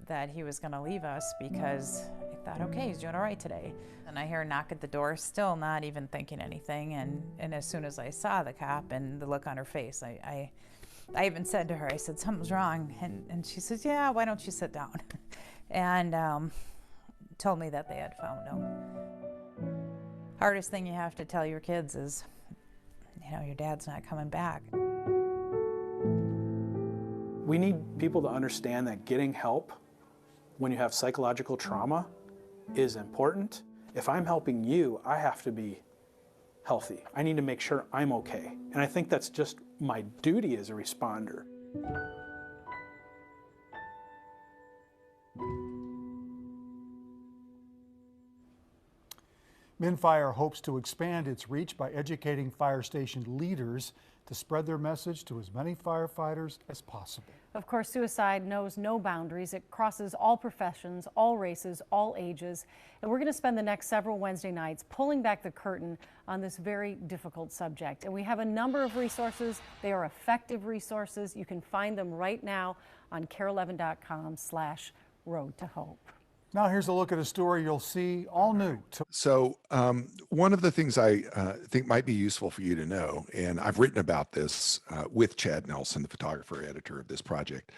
that he was going to leave us, because I thought, okay, he's doing all right today. And I hear a knock at the door, still not even thinking anything. And as soon as I saw the cop and the look on her face, I even said to her, I said, something's wrong. And she says, yeah, why don't you sit down? And told me that they had found him. Hardest thing you have to tell your kids is, you know, your dad's not coming back. We need people to understand that getting help when you have psychological trauma is important. If I'm helping you, I have to be healthy. I need to make sure I'm okay. And I think that's just my duty as a responder. MnFire hopes to expand its reach by educating fire station leaders to spread their message to as many firefighters as possible. Of course, suicide knows no boundaries. It crosses all professions, all races, all ages. And we're going to spend the next several Wednesday nights pulling back the curtain on this very difficult subject. And we have a number of resources. They are effective resources. You can find them right now on KARE11.com/Road to Hope. Now here's a look at a story you'll see all new. So one of the things I think might be useful for you to know, and I've written about this with Chad Nelson, the photographer editor of this project,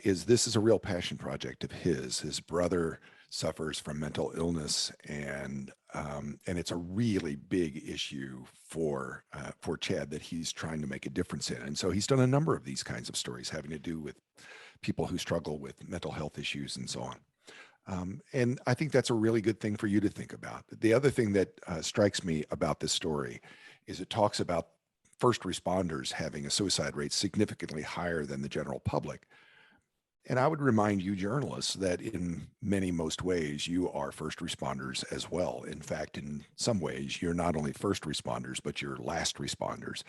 is this is a real passion project of his. His brother suffers from mental illness, and it's a really big issue for Chad that he's trying to make a difference in. And so he's done a number of these kinds of stories having to do with people who struggle with mental health issues and so on. And I think that's a really good thing for you to think about. The other thing that strikes me about this story is it talks about first responders having a suicide rate significantly higher than the general public. And I would remind you journalists that in most ways, you are first responders as well. In fact, in some ways, you're not only first responders, but you're last responders.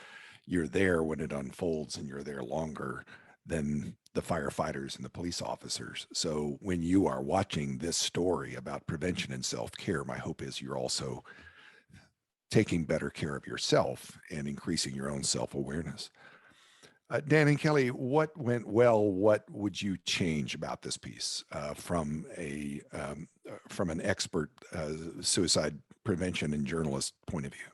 You're there when it unfolds, and you're there longer than the firefighters and the police officers. So when you are watching this story about prevention and self-care, my hope is you're also taking better care of yourself and increasing your own self-awareness. Dan and Kelly, what went well? What would you change about this piece from an expert suicide prevention and journalist point of view?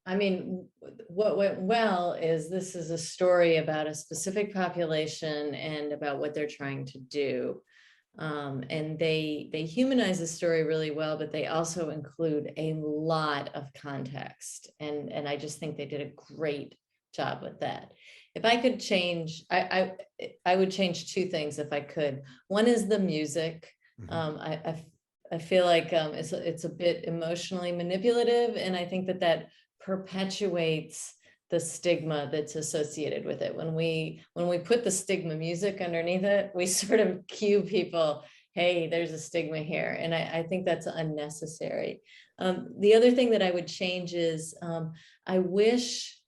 I mean, what went well is this is a story about a specific population and about what they're trying to do. And they humanize the story really well, but they also include a lot of context. And I just think they did a great job with that. If I could change, I would change two things if I could. One is the music. I feel like it's a bit emotionally manipulative, and I think that perpetuates the stigma that's associated with it. When we put the stigma music underneath it, we sort of cue people, hey, there's a stigma here, and I think that's unnecessary. The other thing that I would change is I wish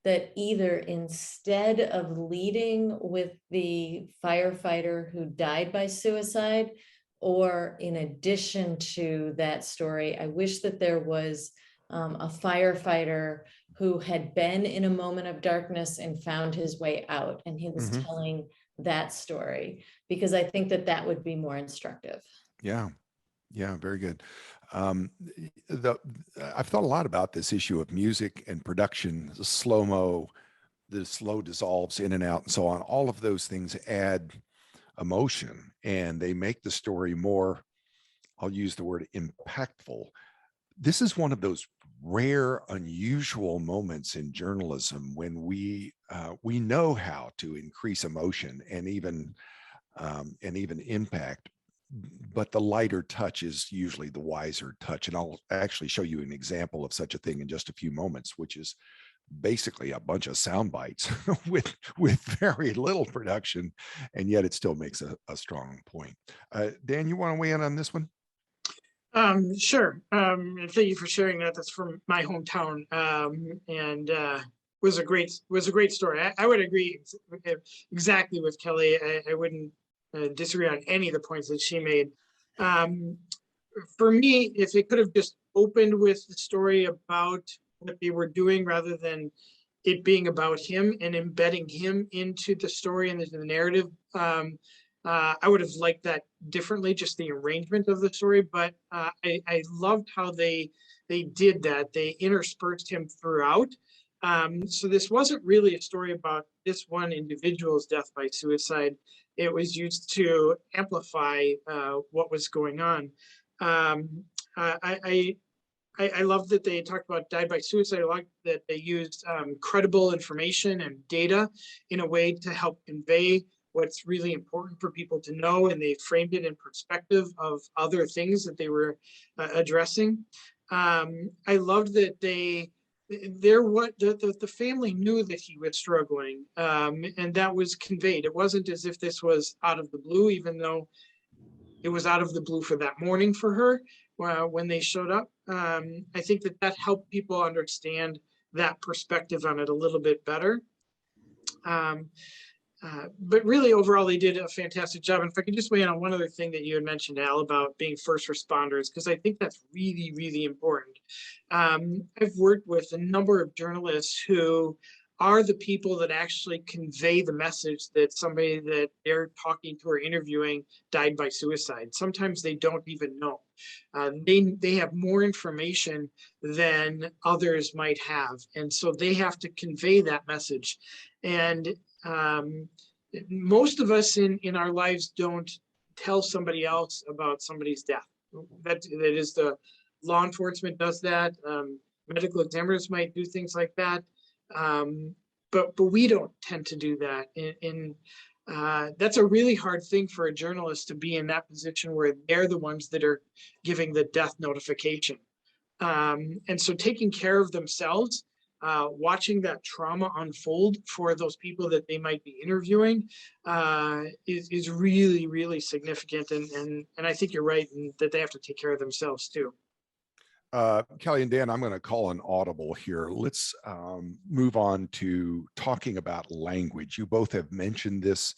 that either instead of leading with the firefighter who died by suicide, or in addition to that story, I wish that there was a firefighter who had been in a moment of darkness and found his way out, and he was telling that story, because I think that would be more instructive. Yeah, very good. I've thought a lot about this issue of music and production, slow-mo, the slow dissolves in and out and so on. All of those things add emotion, and they make the story more, I'll use the word impactful. This is one of those rare, unusual moments in journalism when we know how to increase emotion and even impact, but the lighter touch is usually the wiser touch. And I'll actually show you an example of such a thing in just a few moments, which is basically a bunch of sound bites with very little production, and yet it still makes a strong point. Dan, you want to weigh in on this one? Sure. And thank you for sharing that. That's from my hometown, and was a great story. I would agree exactly with Kelly. I wouldn't disagree on any of the points that she made. For me, if it could have just opened with the story about what they were doing rather than it being about him and embedding him into the story and the narrative, I would have liked that differently, just the arrangement of the story. But I loved how they did that. They interspersed him throughout. So this wasn't really a story about this one individual's death by suicide. It was used to amplify what was going on. I love that they talked about died by suicide. I like that they used credible information and data in a way to help convey what's really important for people to know, and they framed it in perspective of other things that they were addressing. I loved that the family knew that he was struggling, and that was conveyed. It wasn't as if this was out of the blue, even though it was out of the blue for that morning for her when they showed up. I think that helped people understand that perspective on it a little bit better. But really, overall, they did a fantastic job. And if I could just weigh in on one other thing that you had mentioned, Al, about being first responders, because I think that's really, really important. I've worked with a number of journalists who are the people that actually convey the message that somebody that they're talking to or interviewing died by suicide. Sometimes they don't even know. They have more information than others might have. And so they have to convey that message. And most of us in our lives don't tell somebody else about somebody's death. That is, the law enforcement does that. Medical examiners might do things like that. But we don't tend to do that. And that's a really hard thing for a journalist to be in that position where they're the ones that are giving the death notification. And so taking care of themselves, watching that trauma unfold for those people that they might be interviewing is really, really significant. And I think you're right in that they have to take care of themselves too. Kelly and Dan, I'm going to call an audible here. Let's move on to talking about language. You both have mentioned this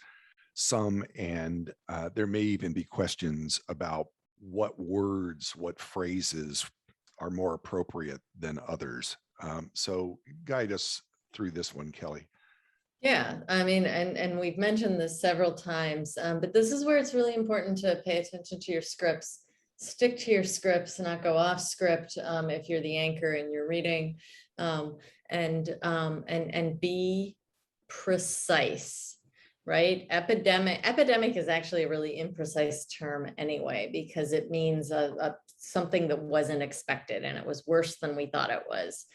some, and there may even be questions about what words, what phrases are more appropriate than others. So guide us through this one, Kelly. Yeah, I mean, and we've mentioned this several times, but this is where it's really important to pay attention to your scripts. Stick to your scripts, not go off script if you're the anchor and you're reading, and be precise, right? Epidemic is actually a really imprecise term anyway, because it means something that wasn't expected and it was worse than we thought it was.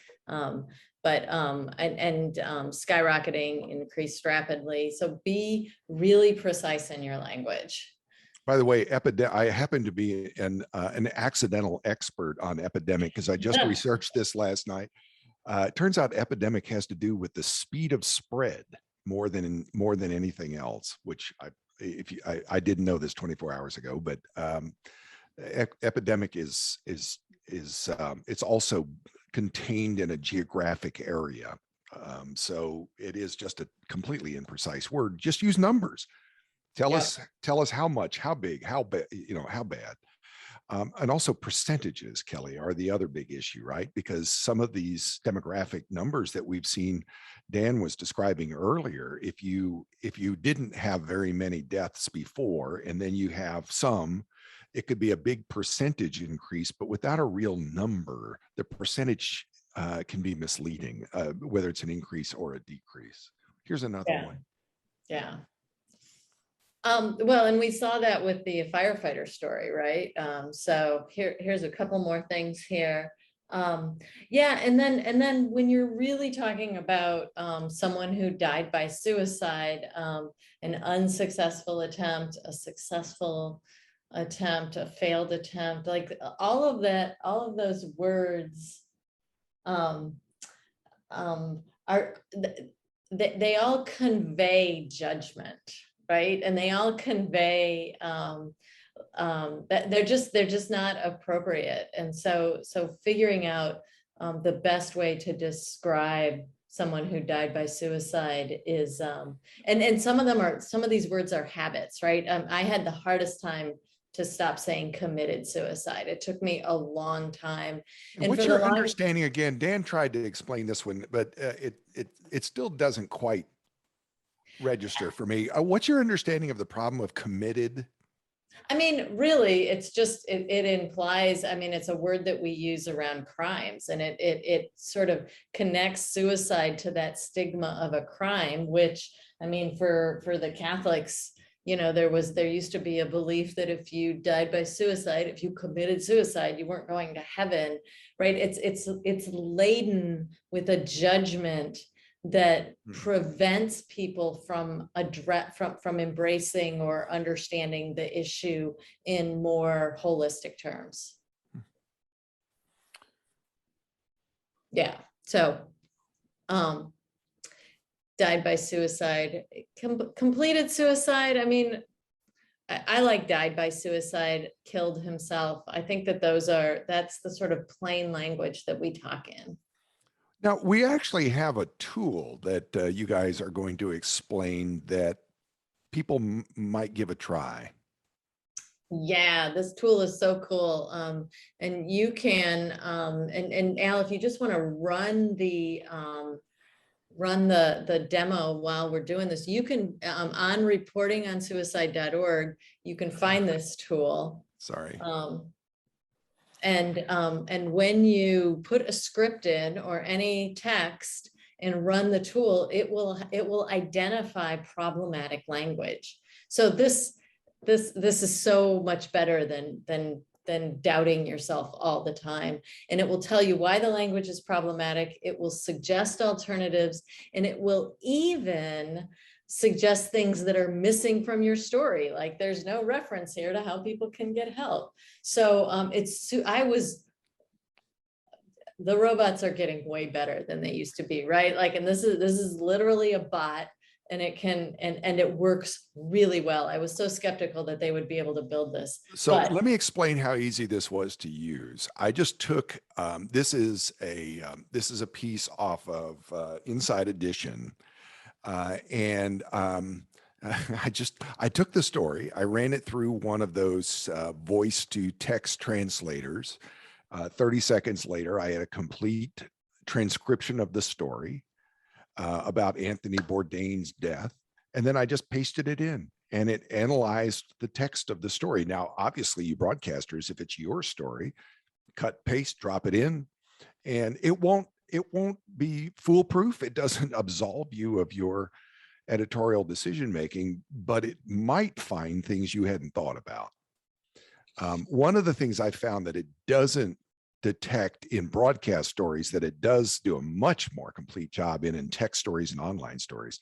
Skyrocketing, increased rapidly. So be really precise in your language. By the way, I happen to be an accidental expert on epidemic because I just researched this last night. It turns out epidemic has to do with the speed of spread more than anything else, which I didn't know this 24 hours ago, but epidemic is it's also contained in a geographic area. So it is just a completely imprecise word. Just use numbers. Tell us how much, how big, how bad, how bad. And also percentages, Kelly, are the other big issue, right? Because some of these demographic numbers that we've seen, Dan was describing earlier, if you didn't have very many deaths before, and then you have some, it could be a big percentage increase, but without a real number, the percentage can be misleading, whether it's an increase or a decrease. Here's another one. Yeah. Well, and we saw that with the firefighter story, right? So here's a couple more things here. Yeah, and then when you're really talking about someone who died by suicide, an unsuccessful attempt, a successful attempt, a failed attempt, like all of that, all of those words are they all convey judgment, right? And they all convey that they're just not appropriate. And so figuring out the best way to describe someone who died by suicide is and some of these words are habits, right? I had the hardest time to stop saying committed suicide. It took me a long time. And what's your understanding? Again, Dan tried to explain this one, but it still doesn't quite register for me. What's your understanding of the problem of committed? I mean, really, it's just, it implies, I mean, it's a word that we use around crimes, and it sort of connects suicide to that stigma of a crime, which, I mean, for the Catholics, you know, there used to be a belief that if you died by suicide, if you committed suicide, you weren't going to heaven, right? It's laden with a judgment that prevents people from embracing or understanding the issue in more holistic terms. Yeah, so died by suicide, completed suicide. I mean, I like died by suicide, killed himself. I think that that's the sort of plain language that we talk in. Now, we actually have a tool that you guys are going to explain that people might give a try. Yeah, this tool is so cool. And you can, and Al, if you just want to run the demo while we're doing this, you can, on reportingonsuicide.org, you can find this tool. Sorry. And when you put a script in or any text and run the tool, it will identify problematic language. So this is so much better than doubting yourself all the time. And it will tell you why the language is problematic. It will suggest alternatives, and it will even suggest things that are missing from your story. Like there's no reference here to how people can get help. So the robots are getting way better than they used to be, right? Like, and this is literally a bot, and it can, and it works really well. I was so skeptical that they would be able to build this. So let me explain how easy this was to use. I just took, this is a piece off of Inside Edition. I took the story, I ran it through one of those voice to text translators. 30 seconds later, I had a complete transcription of the story about Anthony Bourdain's death. And then I just pasted it in, and it analyzed the text of the story. Now, obviously, you broadcasters, if it's your story, cut, paste, drop it in, and it won't be foolproof. It doesn't absolve you of your editorial decision making, but it might find things you hadn't thought about. One of the things I found that it doesn't detect in broadcast stories that it does do a much more complete job in text stories and online stories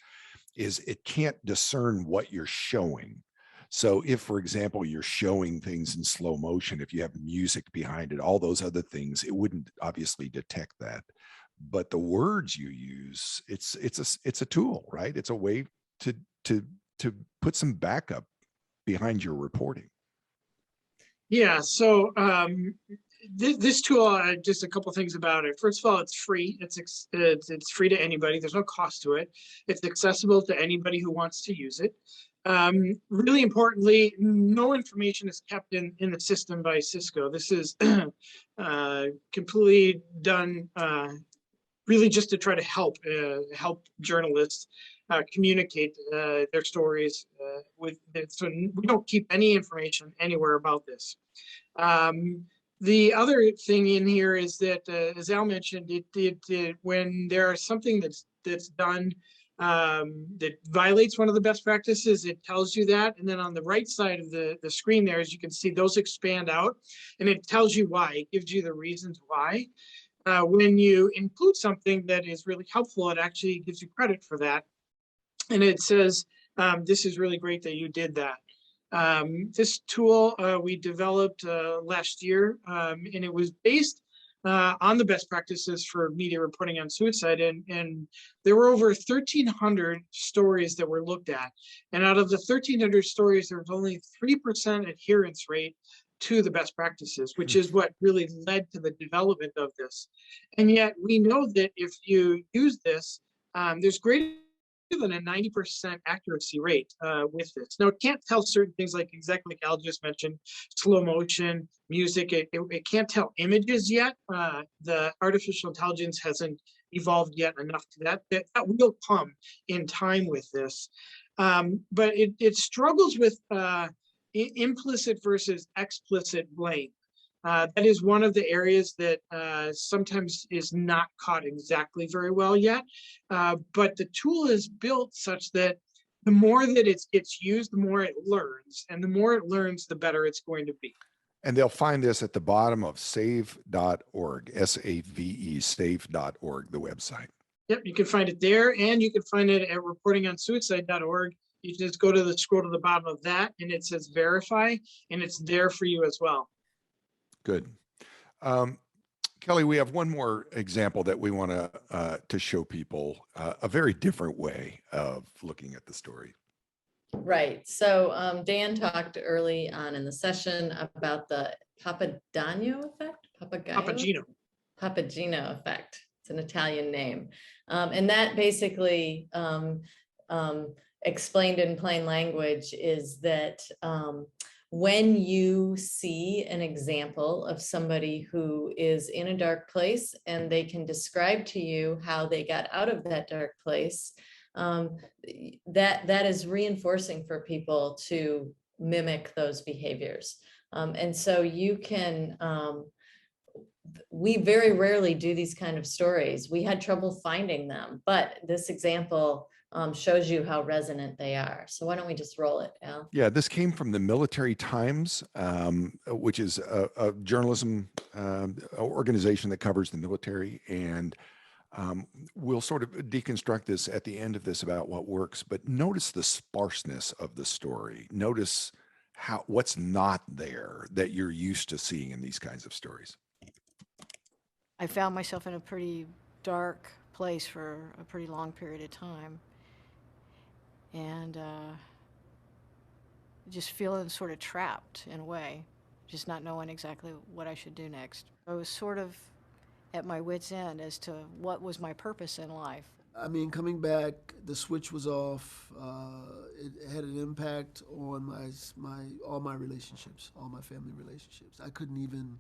is it can't discern what you're showing. So if, for example, you're showing things in slow motion, if you have music behind it, all those other things, it wouldn't obviously detect that. But the words you use, it's a tool, right? It's a way to put some backup behind your reporting. Yeah, so this tool, just a couple things about it. First of all, it's free. It's free to anybody. There's no cost to it. It's accessible to anybody who wants to use it. Really importantly, no information is kept in the system by Cisco. This is completely done really just to try to help journalists communicate their stories so we don't keep any information anywhere about this. The other thing in here is that, as Al mentioned, when there is something that's done that violates one of the best practices, it tells you that. And then on the right side of the screen there, as you can see, those expand out and it tells you why. It gives you the reasons why. When you include something that is really helpful, it actually gives you credit for that. And it says, this is really great that you did that. This tool we developed last year, and it was based on the best practices for media reporting on suicide. And there were over 1,300 stories that were looked at. And out of the 1,300 stories, there was only 3% adherence rate to the best practices, which is what really led to the development of this. And yet we know that if you use this, there's greater than a 90% accuracy rate with this. Now, it can't tell certain things like exactly like Al just mentioned, slow motion, music. It can't tell images yet. The artificial intelligence hasn't evolved yet enough to that. That will come in time with this. But it struggles with implicit versus explicit blame. That is one of the areas that sometimes is not caught exactly very well yet. But the tool is built such that the more that it gets used, the more it learns. And the more it learns, the better it's going to be. And they'll find this at the bottom of save.org, S-A-V-E, save.org, the website. Yep, you can find it there, and you can find it at reportingonsuicide.org. You just go to scroll to the bottom of that, and it says verify, and it's there for you as well. Good. Kelly, we have one more example that we want to show people a very different way of looking at the story. Right. So Dan talked early on in the session about the Papageno effect. Papageno effect. It's an Italian name. And that basically explained in plain language is that when you see an example of somebody who is in a dark place and they can describe to you how they got out of that dark place, that is reinforcing for people to mimic those behaviors. And so you can, we very rarely do these kind of stories. We had trouble finding them, but this example shows you how resonant they are. So why don't we just roll it, Al? Yeah, this came from the Military Times, which is a journalism organization that covers the military. And we'll sort of deconstruct this at the end of this about what works, but notice the sparseness of the story. Notice what's not there that you're used to seeing in these kinds of stories. I found myself in a pretty dark place for a pretty long period of time. And just feeling sort of trapped in a way, just not knowing exactly what I should do next. I was sort of at my wit's end as to what was my purpose in life. I mean, coming back, the switch was off. It had an impact on all my relationships, all my family relationships. I couldn't even,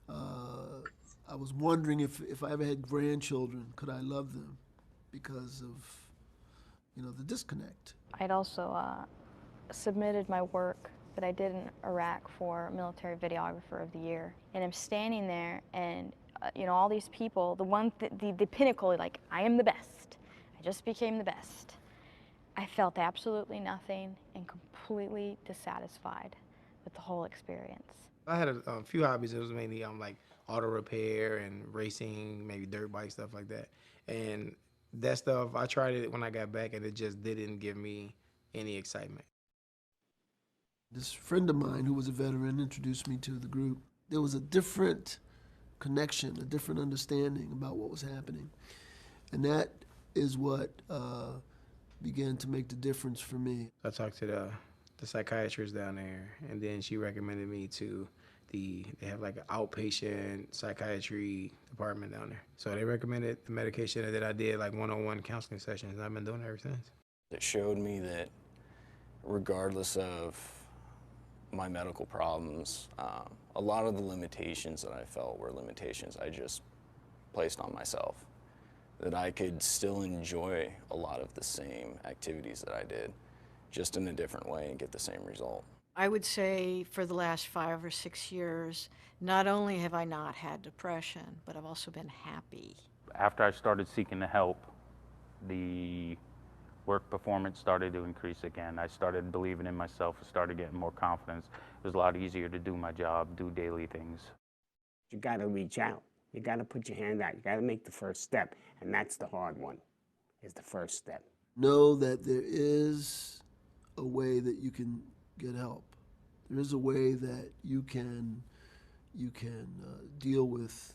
I was wondering if I ever had grandchildren, could I love them because of, the disconnect. I'd also submitted my work that I did in Iraq for Military Videographer of the Year. And I'm standing there and, all these people, the pinnacle, like, I am the best. I just became the best. I felt absolutely nothing and completely dissatisfied with the whole experience. I had a few hobbies. It was mainly like auto repair and racing, maybe dirt bike, stuff like that. And that stuff, I tried it when I got back and it just didn't give me any excitement. This friend of mine who was a veteran introduced me to the group. There was a different connection, a different understanding about what was happening. And that is what began to make the difference for me. I talked to the psychiatrist down there, and then she recommended me to they have like an outpatient psychiatry department down there. So they recommended the medication, and then I did like one-on-one counseling sessions, and I've been doing it ever since. It showed me that regardless of my medical problems, a lot of the limitations that I felt were limitations I just placed on myself, that I could still enjoy a lot of the same activities that I did, just in a different way and get the same result. I would say for the last 5 or 6 years, not only have I not had depression, but I've also been happy. After I started seeking the help, the work performance started to increase again. I started believing in myself, I started getting more confidence. It was a lot easier to do my job, do daily things. You got to reach out. You got to put your hand out. You got to make the first step, and that's the hard one, is the first step. Know that there is a way that you can get help. There is a way that you can deal with,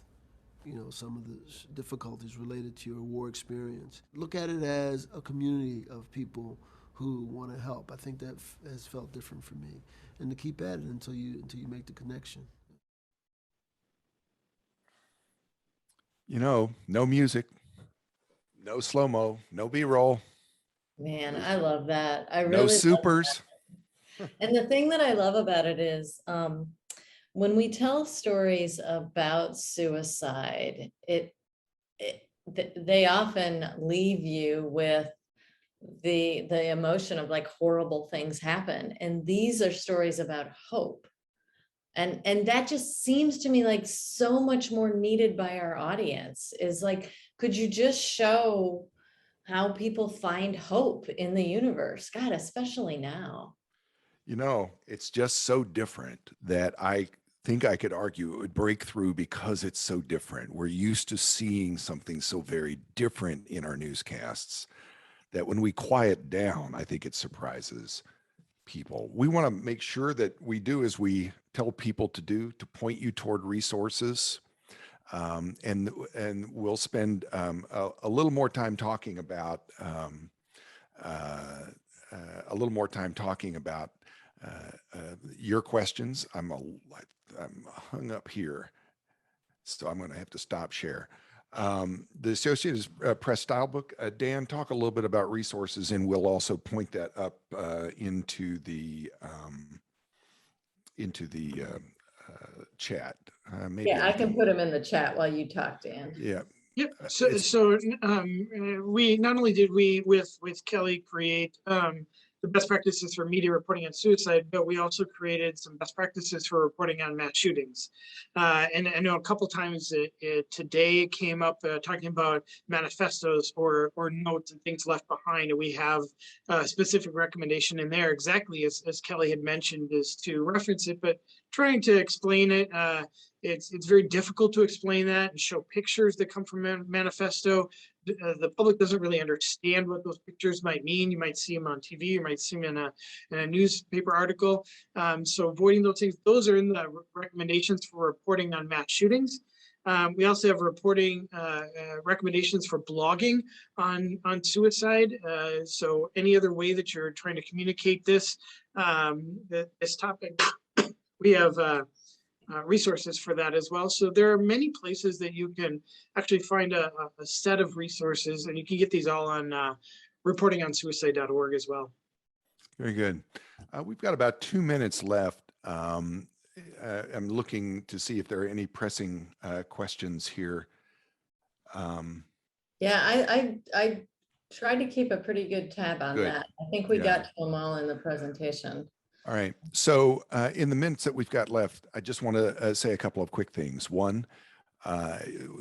some of the difficulties related to your war experience. Look at it as a community of people who want to help. I think that has felt different for me, and to keep at it until you make the connection. No music, no slow-mo, no B-roll. Man, I love that. I really No love supers. that. And the thing that I love about it is when we tell stories about suicide, they often leave you with the emotion of like horrible things happen. And these are stories about hope. And that just seems to me like so much more needed by our audience is like, could you just show how people find hope in the universe? God, especially now. It's just so different that I think I could argue it would break through because it's so different. We're used to seeing something so very different in our newscasts that when we quiet down, I think it surprises people. We want to make sure that we do as we tell people to do, to point you toward resources. And we'll spend a little more time talking about your questions. I'm hung up here, so I'm going to have to stop share. The Associated Press style book. Dan, talk a little bit about resources, and we'll also point that up into the chat. Yeah, I can put them in the chat while you talk, Dan. Yeah. Yep. So we not only did we with Kelly create the best practices for media reporting on suicide, but we also created some best practices for reporting on mass shootings. And I know a couple times today came up talking about manifestos or notes and things left behind. And we have a specific recommendation in there, exactly as Kelly had mentioned, is to reference it, but trying to explain it. It's very difficult to explain that and show pictures that come from manifesto. The public doesn't really understand what those pictures might mean. You might see them on TV, you might see them in a newspaper article. So avoiding those things, those are in the recommendations for reporting on mass shootings. We also have reporting recommendations for blogging on suicide. So any other way that you're trying to communicate this topic, we have resources for that as well. So there are many places that you can actually find a set of resources, and you can get these all on reportingonsuicide.org as well. Very good. We've got about 2 minutes left. I'm looking to see if there are any pressing questions here. Yeah, I tried to keep a pretty good tab on that. I think we got to them all in the presentation. All right. So in the minutes that we've got left, I just want to say a couple of quick things. One,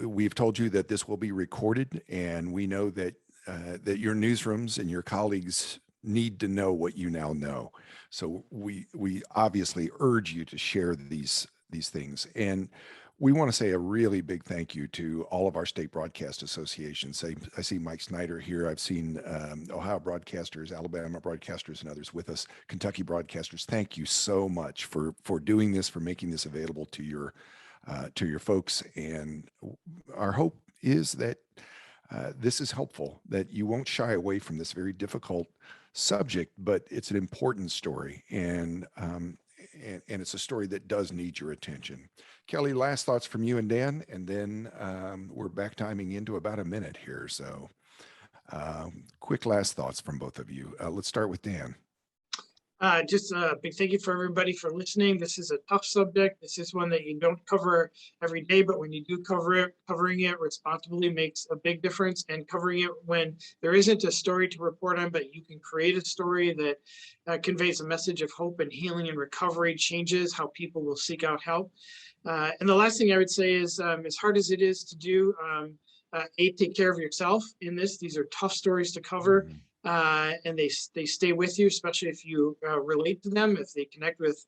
we've told you that this will be recorded, and we know that that your newsrooms and your colleagues need to know what you now know. So we obviously urge you to share these things. And we want to say a really big thank you to all of our state broadcast associations. I see Mike Snyder here. I've seen Ohio broadcasters, Alabama broadcasters, and others with us. Kentucky broadcasters, thank you so much for doing this, for making this available to your folks. And our hope is that this is helpful, that you won't shy away from this very difficult subject, but it's an important story, and it's a story that does need your attention. Kelly, last thoughts from you and Dan, and then we're back timing into about a minute here. So quick last thoughts from both of you. Let's start with Dan. Just a big thank you for everybody for listening. This is a tough subject. This is one that you don't cover every day, but when you do cover it, covering it responsibly makes a big difference. And covering it when there isn't a story to report on, but you can create a story that conveys a message of hope and healing and recovery, changes how people will seek out help. And the last thing I would say is, as hard as it is to do, take care of yourself in this. These are tough stories to cover. And they stay with you, especially if you relate to them, if they connect with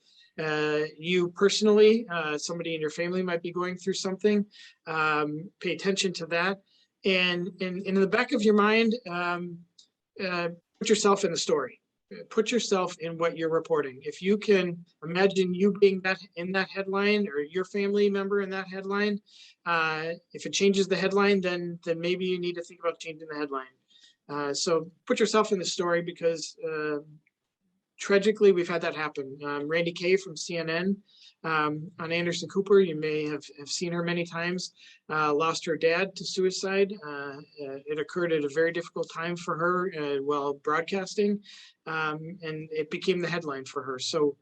you personally. Somebody in your family might be going through something. Pay attention to that. And in the back of your mind, put yourself in the story. Put yourself in what you're reporting. If you can imagine you being in that headline, or your family member in that headline, if it changes the headline, then maybe you need to think about changing the headline. So put yourself in the story, because tragically we've had that happen. Randy Kay from CNN on Anderson Cooper, you may have seen her many times, lost her dad to suicide. It occurred at a very difficult time for her while broadcasting, and it became the headline for her. So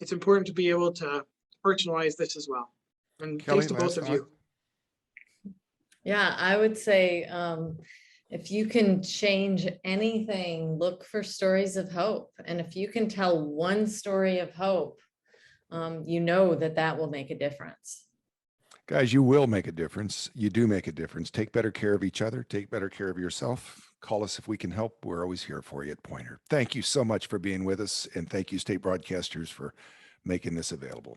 it's important to be able to personalize this as well. And Kelly, thanks to both of you. Yeah, I would say, if you can change anything, look for stories of hope. And if you can tell one story of hope, you know that will make a difference. Guys, you will make a difference. You do make a difference. Take better care of each other. Take better care of yourself. Call us if we can help. We're always here for you at Poynter. Thank you so much for being with us. And thank you, state broadcasters, for making this available.